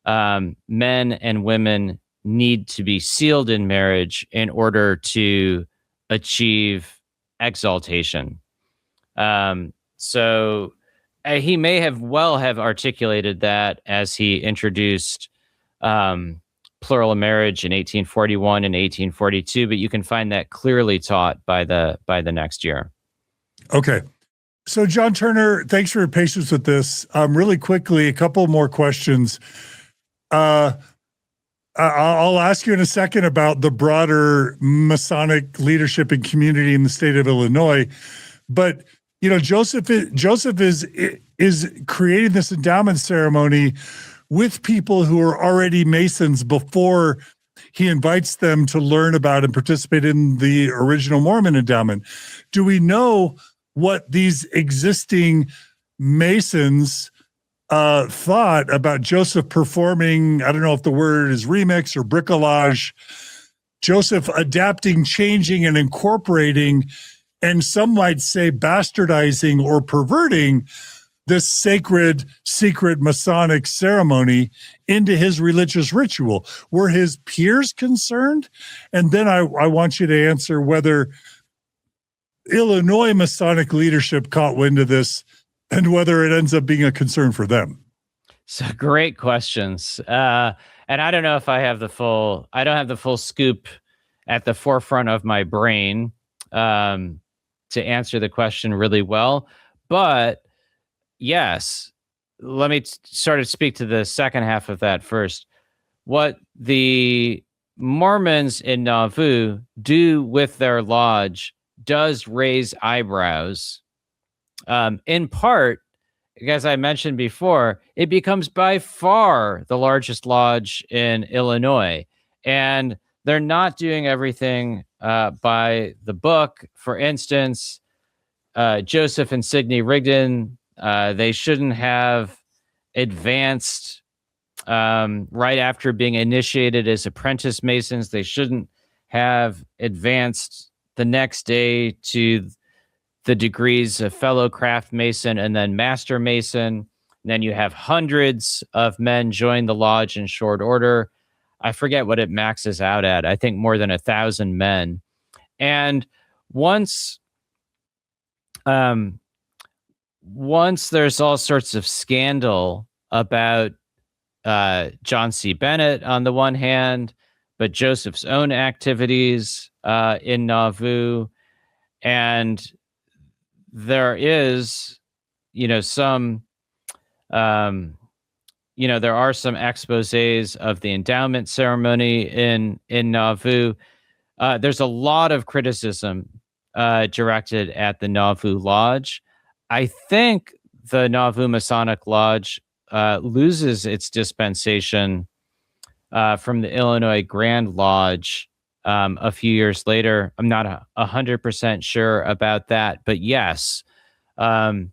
men and women need to be sealed in marriage in order to achieve exaltation. So he may have articulated that as he introduced plural marriage in 1841 and 1842, but you can find that clearly taught by the next year. Okay. So John Turner, thanks for your patience with this. Really quickly, a couple more questions. I'll ask you in a second about the broader Masonic leadership and community in the state of Illinois. But, Joseph is creating this endowment ceremony with people who are already Masons before he invites them to learn about and participate in the original Mormon endowment. Do we know what these existing Masons thought about Joseph performing, I don't know if the word is remix or brickalodge, Joseph adapting, changing, and incorporating, and some might say bastardizing or perverting this sacred, secret Masonic ceremony into his religious ritual? Were his peers concerned? And then I want you to answer whether Illinois Masonic leadership caught wind of this and whether it ends up being a concern for them. So great questions. And I don't know if I don't have the full scoop at the forefront of my brain to answer the question really well. But yes, let me sort of speak to the second half of that first. What the Mormons in Nauvoo do with their lodge does raise eyebrows. In part, as I mentioned before, it becomes by far the largest lodge in Illinois. And they're not doing everything by the book. For instance, Joseph and Sidney Rigdon, they shouldn't have advanced right after being initiated as apprentice Masons. They shouldn't have advanced the next day to the degrees of fellow craft Mason and then master Mason. And then you have hundreds of men join the lodge in short order. I forget what it maxes out at. I think more than 1,000 men. And once there's all sorts of scandal about John C. Bennett on the one hand, but Joseph's own activities in Nauvoo, and there is, some, there are some exposés of the endowment ceremony in Nauvoo. There's a lot of criticism directed at the Nauvoo Lodge. I think the Nauvoo Masonic Lodge loses its dispensation from the Illinois Grand Lodge a few years later. I'm not 100% sure about that, but yes, the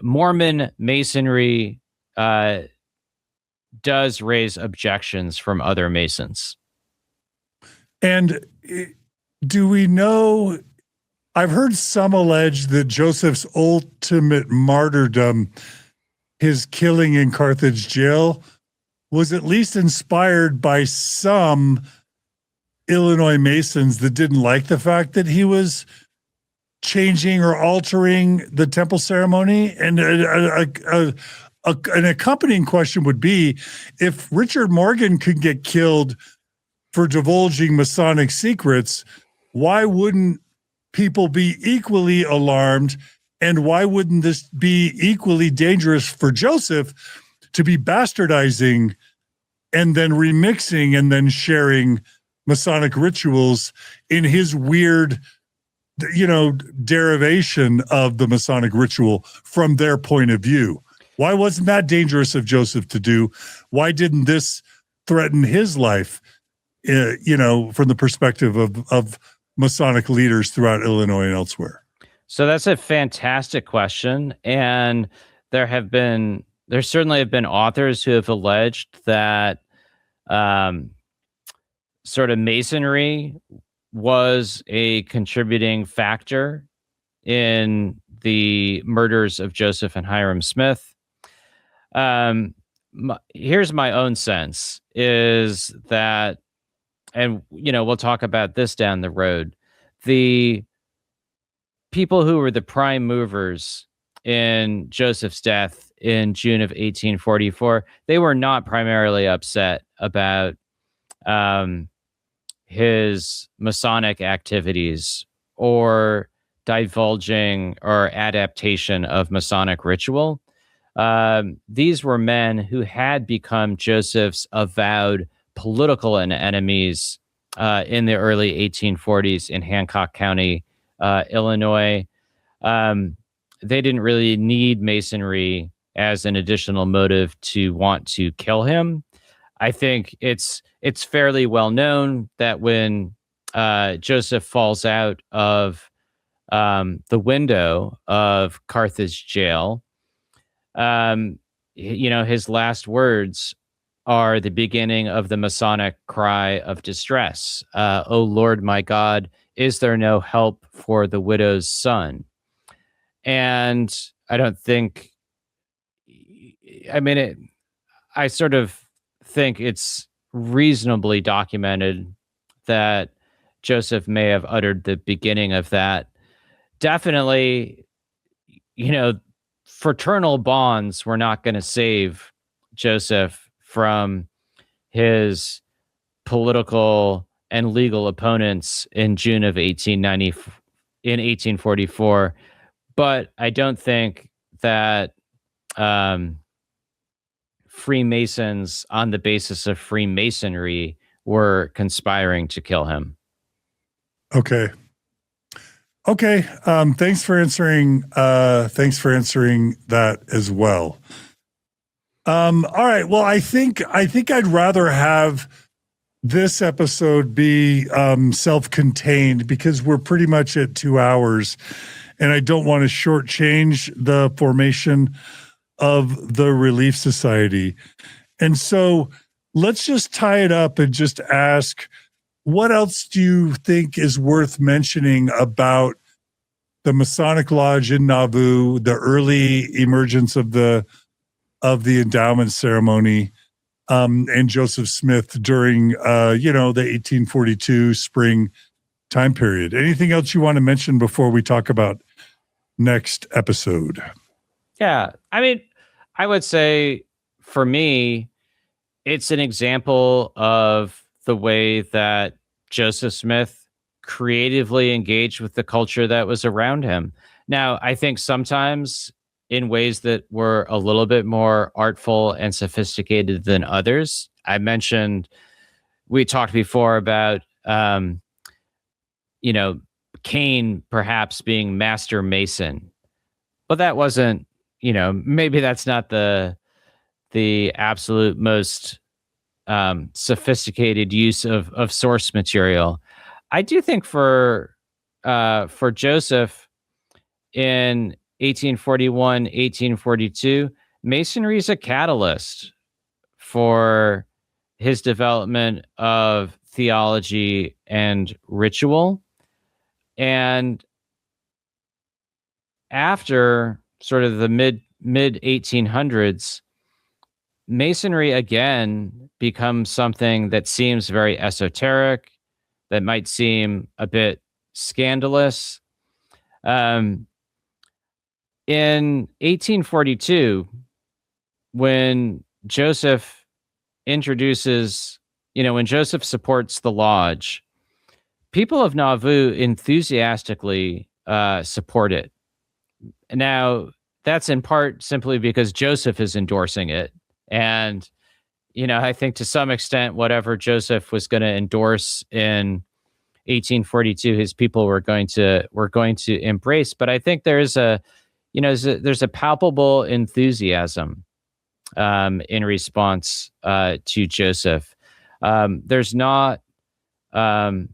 Mormon Masonry does raise objections from other Masons. And do we know, I've heard some allege that Joseph's ultimate martyrdom, his killing in Carthage jail, was at least inspired by some Illinois Masons that didn't like the fact that he was changing or altering the temple ceremony. And an accompanying question would be, if Richard Morgan could get killed for divulging Masonic secrets, why wouldn't people be equally alarmed? And why wouldn't this be equally dangerous for Joseph to be bastardizing and then remixing and then sharing Masonic rituals in his weird, derivation of the Masonic ritual from their point of view? Why wasn't that dangerous of Joseph to do? Why didn't this threaten his life, from the perspective of Masonic leaders throughout Illinois and elsewhere? So that's a fantastic question. And there certainly have been authors who have alleged that sort of Masonry was a contributing factor in the murders of Joseph and Hiram Smith. Here's my own sense is that, and, we'll talk about this down the road, the people who were the prime movers in Joseph's death in June of 1844, they were not primarily upset about his Masonic activities or divulging or adaptation of Masonic ritual. These were men who had become Joseph's avowed political enemies in the early 1840s in Hancock County, Illinois. They didn't really need Masonry as an additional motive to want to kill him. I think it's fairly well known that when Joseph falls out of the window of Carthage jail, his last words are the beginning of the Masonic cry of distress. "O Lord, my God, is there no help for the widow's son?" And I don't think, I sort of think it's reasonably documented that Joseph may have uttered the beginning of that. Definitely, fraternal bonds were not going to save Joseph from his political and legal opponents in June of 1844. But I don't think that Freemasons, on the basis of Freemasonry, were conspiring to kill him. Okay. Thanks for answering that as well. All right. Well, I think I'd rather have this episode be self-contained because we're pretty much at 2 hours, and I don't want to shortchange the formation of the Relief Society. And so let's just tie it up and just ask, what else do you think is worth mentioning about the Masonic Lodge in Nauvoo, the early emergence of the endowment ceremony, and Joseph Smith during the 1842 spring time period. Anything else you want to mention before we talk about next episode? Yeah. I mean, I would say for me, it's an example of the way that Joseph Smith creatively engaged with the culture that was around him. Now, I think sometimes in ways that were a little bit more artful and sophisticated than others. We talked before about, Cain perhaps being master mason, but that wasn't, maybe that's not the absolute most sophisticated use of source material. I do think for Joseph in 1841, 1842, Masonry is a catalyst for his development of theology and ritual. And after sort of the mid 1800s, Masonry again becomes something that seems very esoteric, that might seem a bit scandalous. In 1842, when Joseph when Joseph supports the lodge, people of Nauvoo enthusiastically support it. Now, that's in part simply because Joseph is endorsing it. And, I think to some extent, whatever Joseph was going to endorse in 1842, his people were going to embrace. But I think there's a palpable enthusiasm in response to Joseph. There's not a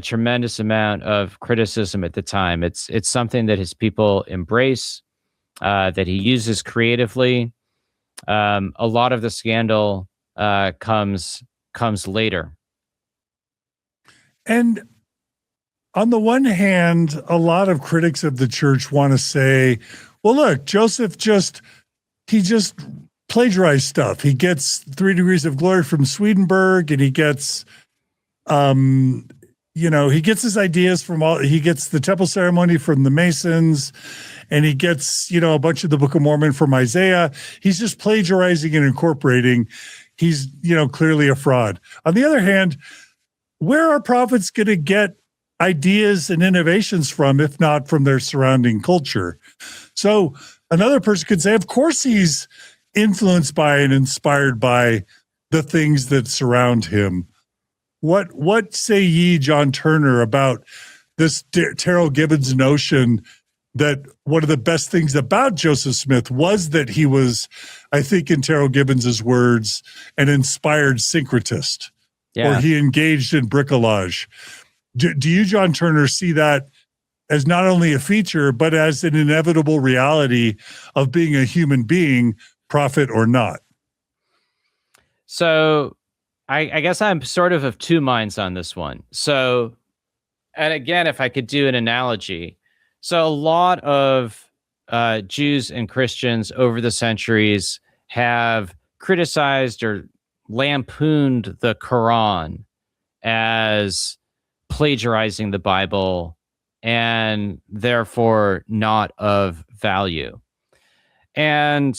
tremendous amount of criticism at the time. It's something that his people embrace, that he uses creatively. A lot of the scandal comes later. And on the one hand, a lot of critics of the church want to say, well, look, Joseph just plagiarized stuff. He gets 3 degrees of glory from Swedenborg, and he gets he gets his ideas he gets the temple ceremony from the Masons, and he gets, a bunch of the Book of Mormon from Isaiah. He's just plagiarizing and incorporating. He's, clearly a fraud. On the other hand, where are prophets going to get ideas and innovations from, if not from their surrounding culture? So another person could say, of course, he's influenced by and inspired by the things that surround him. What say ye, John Turner, about this Terrell Gibbons notion that one of the best things about Joseph Smith was that he was, I think in Terrell Gibbons's words, an inspired syncretist, or he engaged in brickalodge. Do you, John Turner, see that as not only a feature, but as an inevitable reality of being a human being, prophet or not? So I guess I'm sort of two minds on this one. So, and again, if I could do an analogy, so a lot of Jews and Christians over the centuries have criticized or lampooned the Quran as plagiarizing the Bible and therefore not of value. And,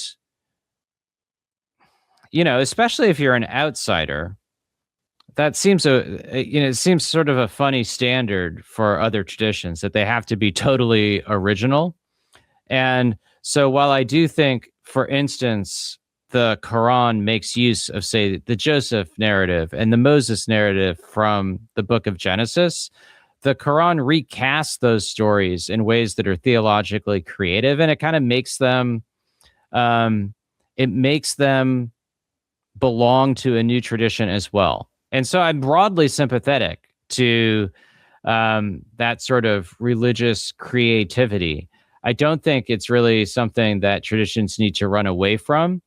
especially if you're an outsider, that seems it seems sort of a funny standard for other traditions, that they have to be totally original. And so while I do think, for instance, the Quran makes use of, say, the Joseph narrative and the Moses narrative from the book of Genesis, the Quran recasts those stories in ways that are theologically creative, and it kind of makes them belong to a new tradition as well. And so I'm broadly sympathetic to that sort of religious creativity. I don't think it's really something that traditions need to run away from.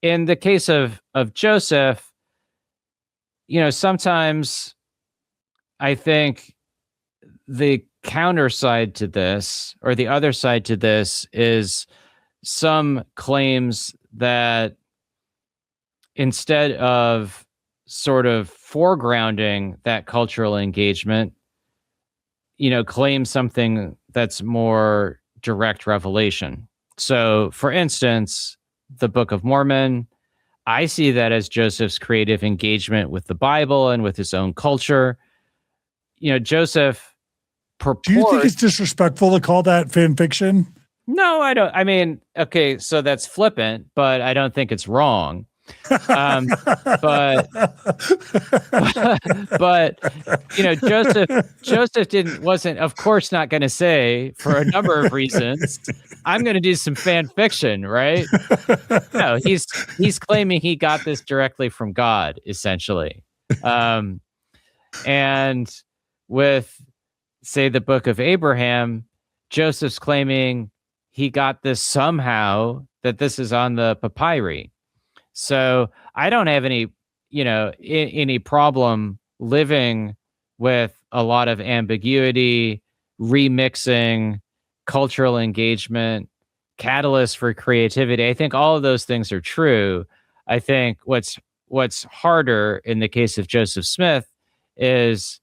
In the case of Joseph, sometimes I think the counter side to this, or the other side to this, is some claims that instead of sort of foregrounding that cultural engagement, claim something that's more direct revelation. So, for instance, the Book of Mormon, I see that as Joseph's creative engagement with the Bible and with his own culture. Joseph purports... Do you think it's disrespectful to call that fan fiction? No, I don't. I mean, okay, so that's flippant, but I don't think it's wrong. But Joseph wasn't, of course, not going to say, for a number of reasons, I'm going to do some fan fiction, right? No, he's claiming he got this directly from God, essentially. And with, say, the Book of Abraham, Joseph's claiming he got this somehow, that this is on the papyri. So I don't have any problem living with a lot of ambiguity, remixing, cultural engagement, catalyst for creativity. I think all of those things are true. I think what's harder in the case of Joseph Smith is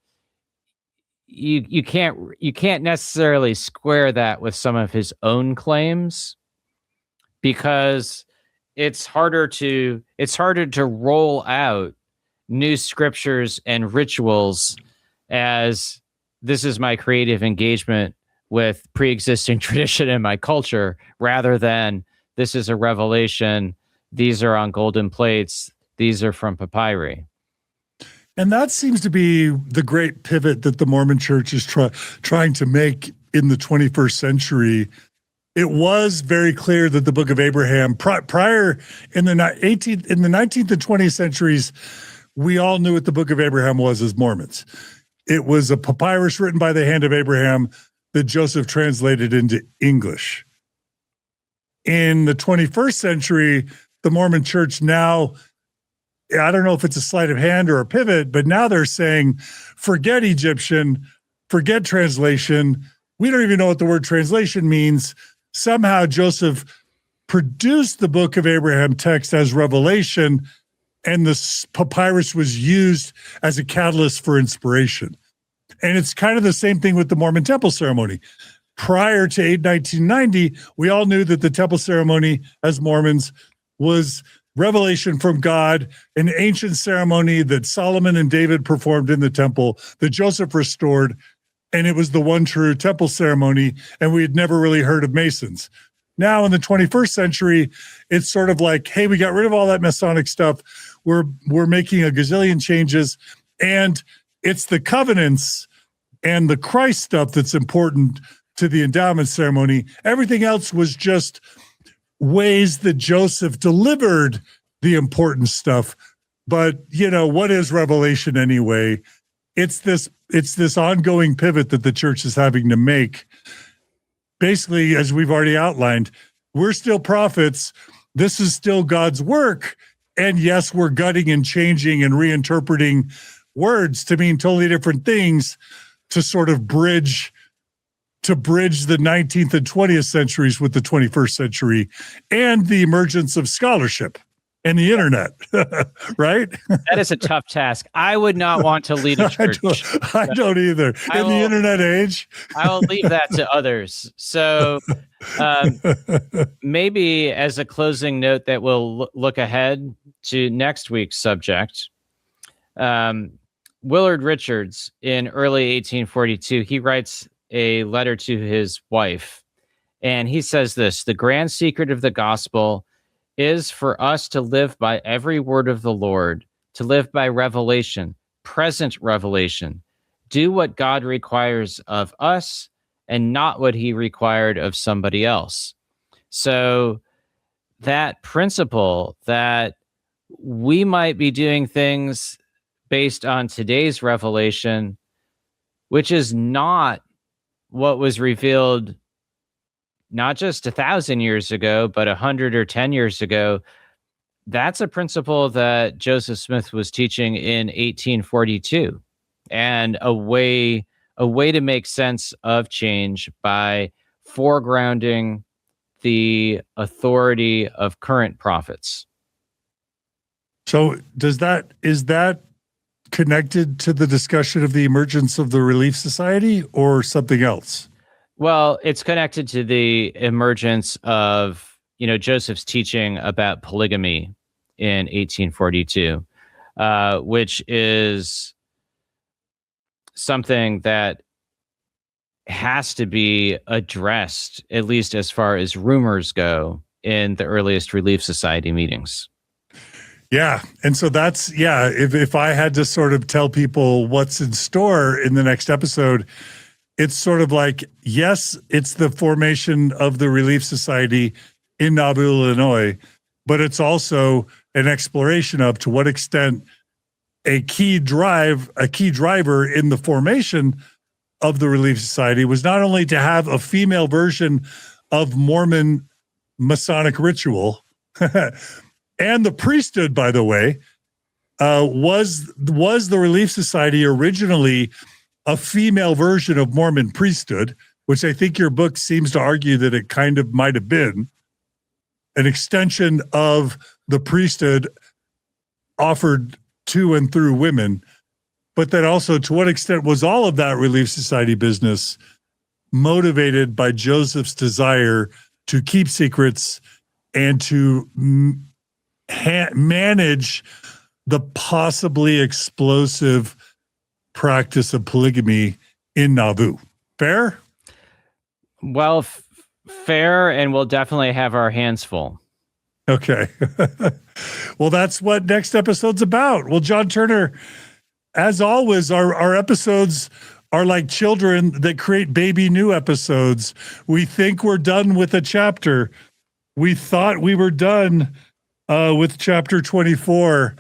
you can't necessarily square that with some of his own claims, because it's harder to roll out new scriptures and rituals as this is my creative engagement with pre-existing tradition in my culture, rather than this is a revelation, these are on golden plates, these are from papyri. And that seems to be the great pivot that the Mormon Church is trying to make in the 21st century. It was very clear that the Book of Abraham, prior in the 19th and 20th centuries, we all knew what the Book of Abraham was as Mormons. It was a papyrus written by the hand of Abraham that Joseph translated into English. In the 21st century, the Mormon Church now, I don't know if it's a sleight of hand or a pivot, but now they're saying, forget Egyptian, forget translation. We don't even know what the word translation means. Somehow Joseph produced the Book of Abraham text as revelation, and the papyrus was used as a catalyst for inspiration. And it's kind of the same thing with the Mormon Temple ceremony. Prior to 1990, we all knew that the Temple ceremony as Mormons was revelation from God, an ancient ceremony that Solomon and David performed in the temple, that Joseph restored, and it was the one true temple ceremony, and we had never really heard of Masons. Now in the 21st century, it's sort of like, hey, we got rid of all that Masonic stuff. We're making a gazillion changes, and it's the covenants and the Christ stuff that's important to the endowment ceremony. Everything else was just ways that Joseph delivered the important stuff. But, what is revelation anyway? It's this ongoing pivot that the church is having to make. Basically, as we've already outlined, we're still prophets. This is still God's work. And yes, we're gutting and changing and reinterpreting words to mean totally different things to sort of bridge the 19th and 20th centuries with the 21st century and the emergence of scholarship and the internet, right? That is a tough task. I would not want to lead a church. I don't either. In the internet age. I will leave that to others. So maybe as a closing note that we'll look ahead to next week's subject, Willard Richards in early 1842, he writes a letter to his wife, and he says this: the grand secret of the gospel is for us to live by every word of the Lord, to live by revelation, present revelation, do what God requires of us and not what he required of somebody else. So that principle that we might be doing things based on today's revelation, which is not what was revealed not just 1,000 years ago, but 100 or 10 years ago, that's a principle that Joseph Smith was teaching in 1842, and a way a way to make sense of change by foregrounding the authority of current prophets. So is that connected to the discussion of the emergence of the Relief Society or something else? Well, it's connected to the emergence of, Joseph's teaching about polygamy in 1842, which is something that has to be addressed, at least as far as rumors go, in the earliest Relief Society meetings. Yeah. And so if I had to sort of tell people what's in store in the next episode, it's sort of like, yes, it's the formation of the Relief Society in Nauvoo, Illinois, but it's also an exploration of to what extent a key driver in the formation of the Relief Society was not only to have a female version of Mormon Masonic ritual, and the priesthood, by the way, was the Relief Society originally a female version of Mormon priesthood, which I think your book seems to argue that it kind of might have been an extension of the priesthood offered to and through women. But then also, to what extent was all of that Relief Society business motivated by Joseph's desire to keep secrets and to manage the possibly explosive practice of polygamy in Nauvoo? Fair? Well, fair, and we'll definitely have our hands full. Okay. Well, that's what next episode's about. Well, John Turner, as always, our episodes are like children that create baby new episodes. We think we're done with a chapter. We thought we were done with chapter 24,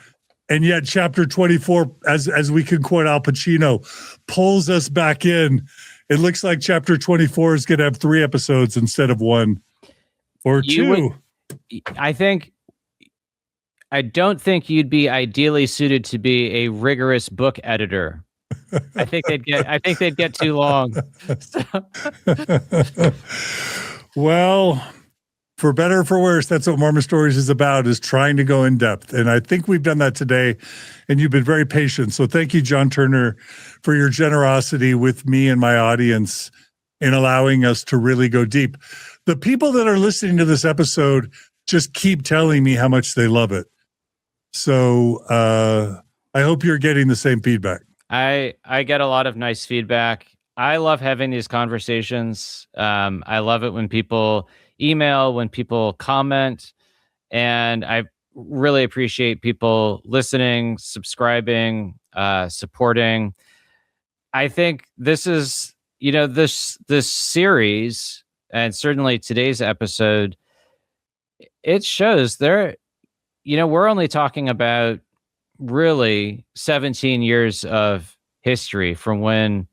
and yet chapter 24, as we can quote Al Pacino, pulls us back in. It looks like chapter 24 is going to have 3 episodes instead of 1 or 2. I don't think you'd be ideally suited to be a rigorous book editor. I think they'd get too long. Well, for better or for worse, that's what Mormon Stories is about, is trying to go in depth. And I think we've done that today, and you've been very patient. So thank you, John Turner, for your generosity with me and my audience in allowing us to really go deep. The people that are listening to this episode just keep telling me how much they love it. So I hope you're getting the same feedback. I get a lot of nice feedback. I love having these conversations. I love it when people email, when people comment, and I really appreciate people listening, subscribing, supporting. I think this is, this series, and certainly today's episode, it shows we're only talking about really 17 years of history from when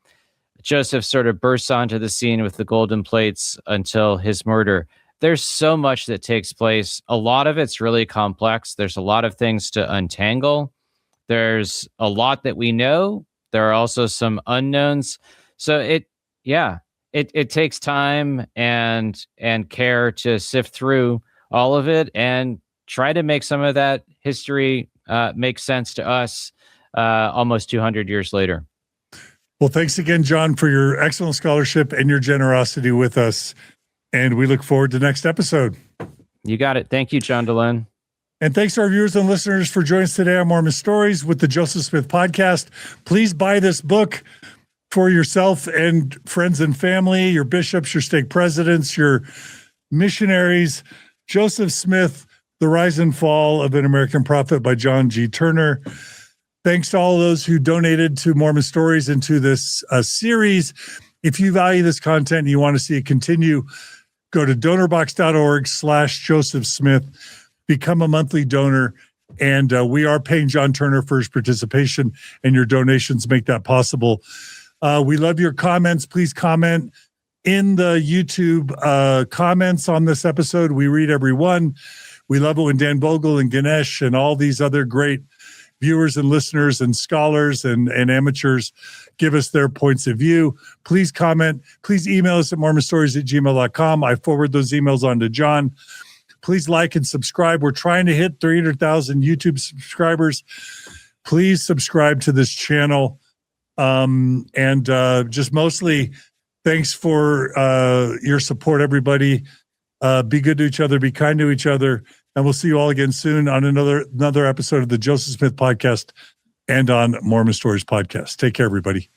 Joseph sort of bursts onto the scene with the golden plates until his murder. There's so much that takes place. A lot of it's really complex. There's a lot of things to untangle. There's a lot that we know. There are also some unknowns. So it takes time and care to sift through all of it and try to make some of that history make sense to us almost 200 years later. Well, thanks again, John, for your excellent scholarship and your generosity with us. And we look forward to the next episode. You got it. Thank you, John Dehlin. And thanks to our viewers and listeners for joining us today on Mormon Stories with the Joseph Smith Podcast. Please buy this book for yourself and friends and family, your bishops, your stake presidents, your missionaries. Joseph Smith, The Rise and Fall of an American Prophet by John G. Turner. Thanks to all those who donated to Mormon Stories and to this series. If you value this content and you want to see it continue, go to donorbox.org/Joseph Smith, become a monthly donor, and we are paying John Turner for his participation, and your donations make that possible. We love your comments. Please comment in the YouTube comments on this episode. We read every one. We love it when Dan Bogle and Ganesh and all these other great viewers and listeners and scholars and amateurs give us their points of view. Please comment. Please email us at mormonstories@gmail.com. I forward those emails on to John. Please like and subscribe. We're trying to hit 300,000 YouTube subscribers. Please subscribe to this channel. And just mostly thanks for your support, everybody. Be good to each other. Be kind to each other. And we'll see you all again soon on another episode of the Joseph Smith Podcast and on Mormon Stories Podcast. Take care, everybody.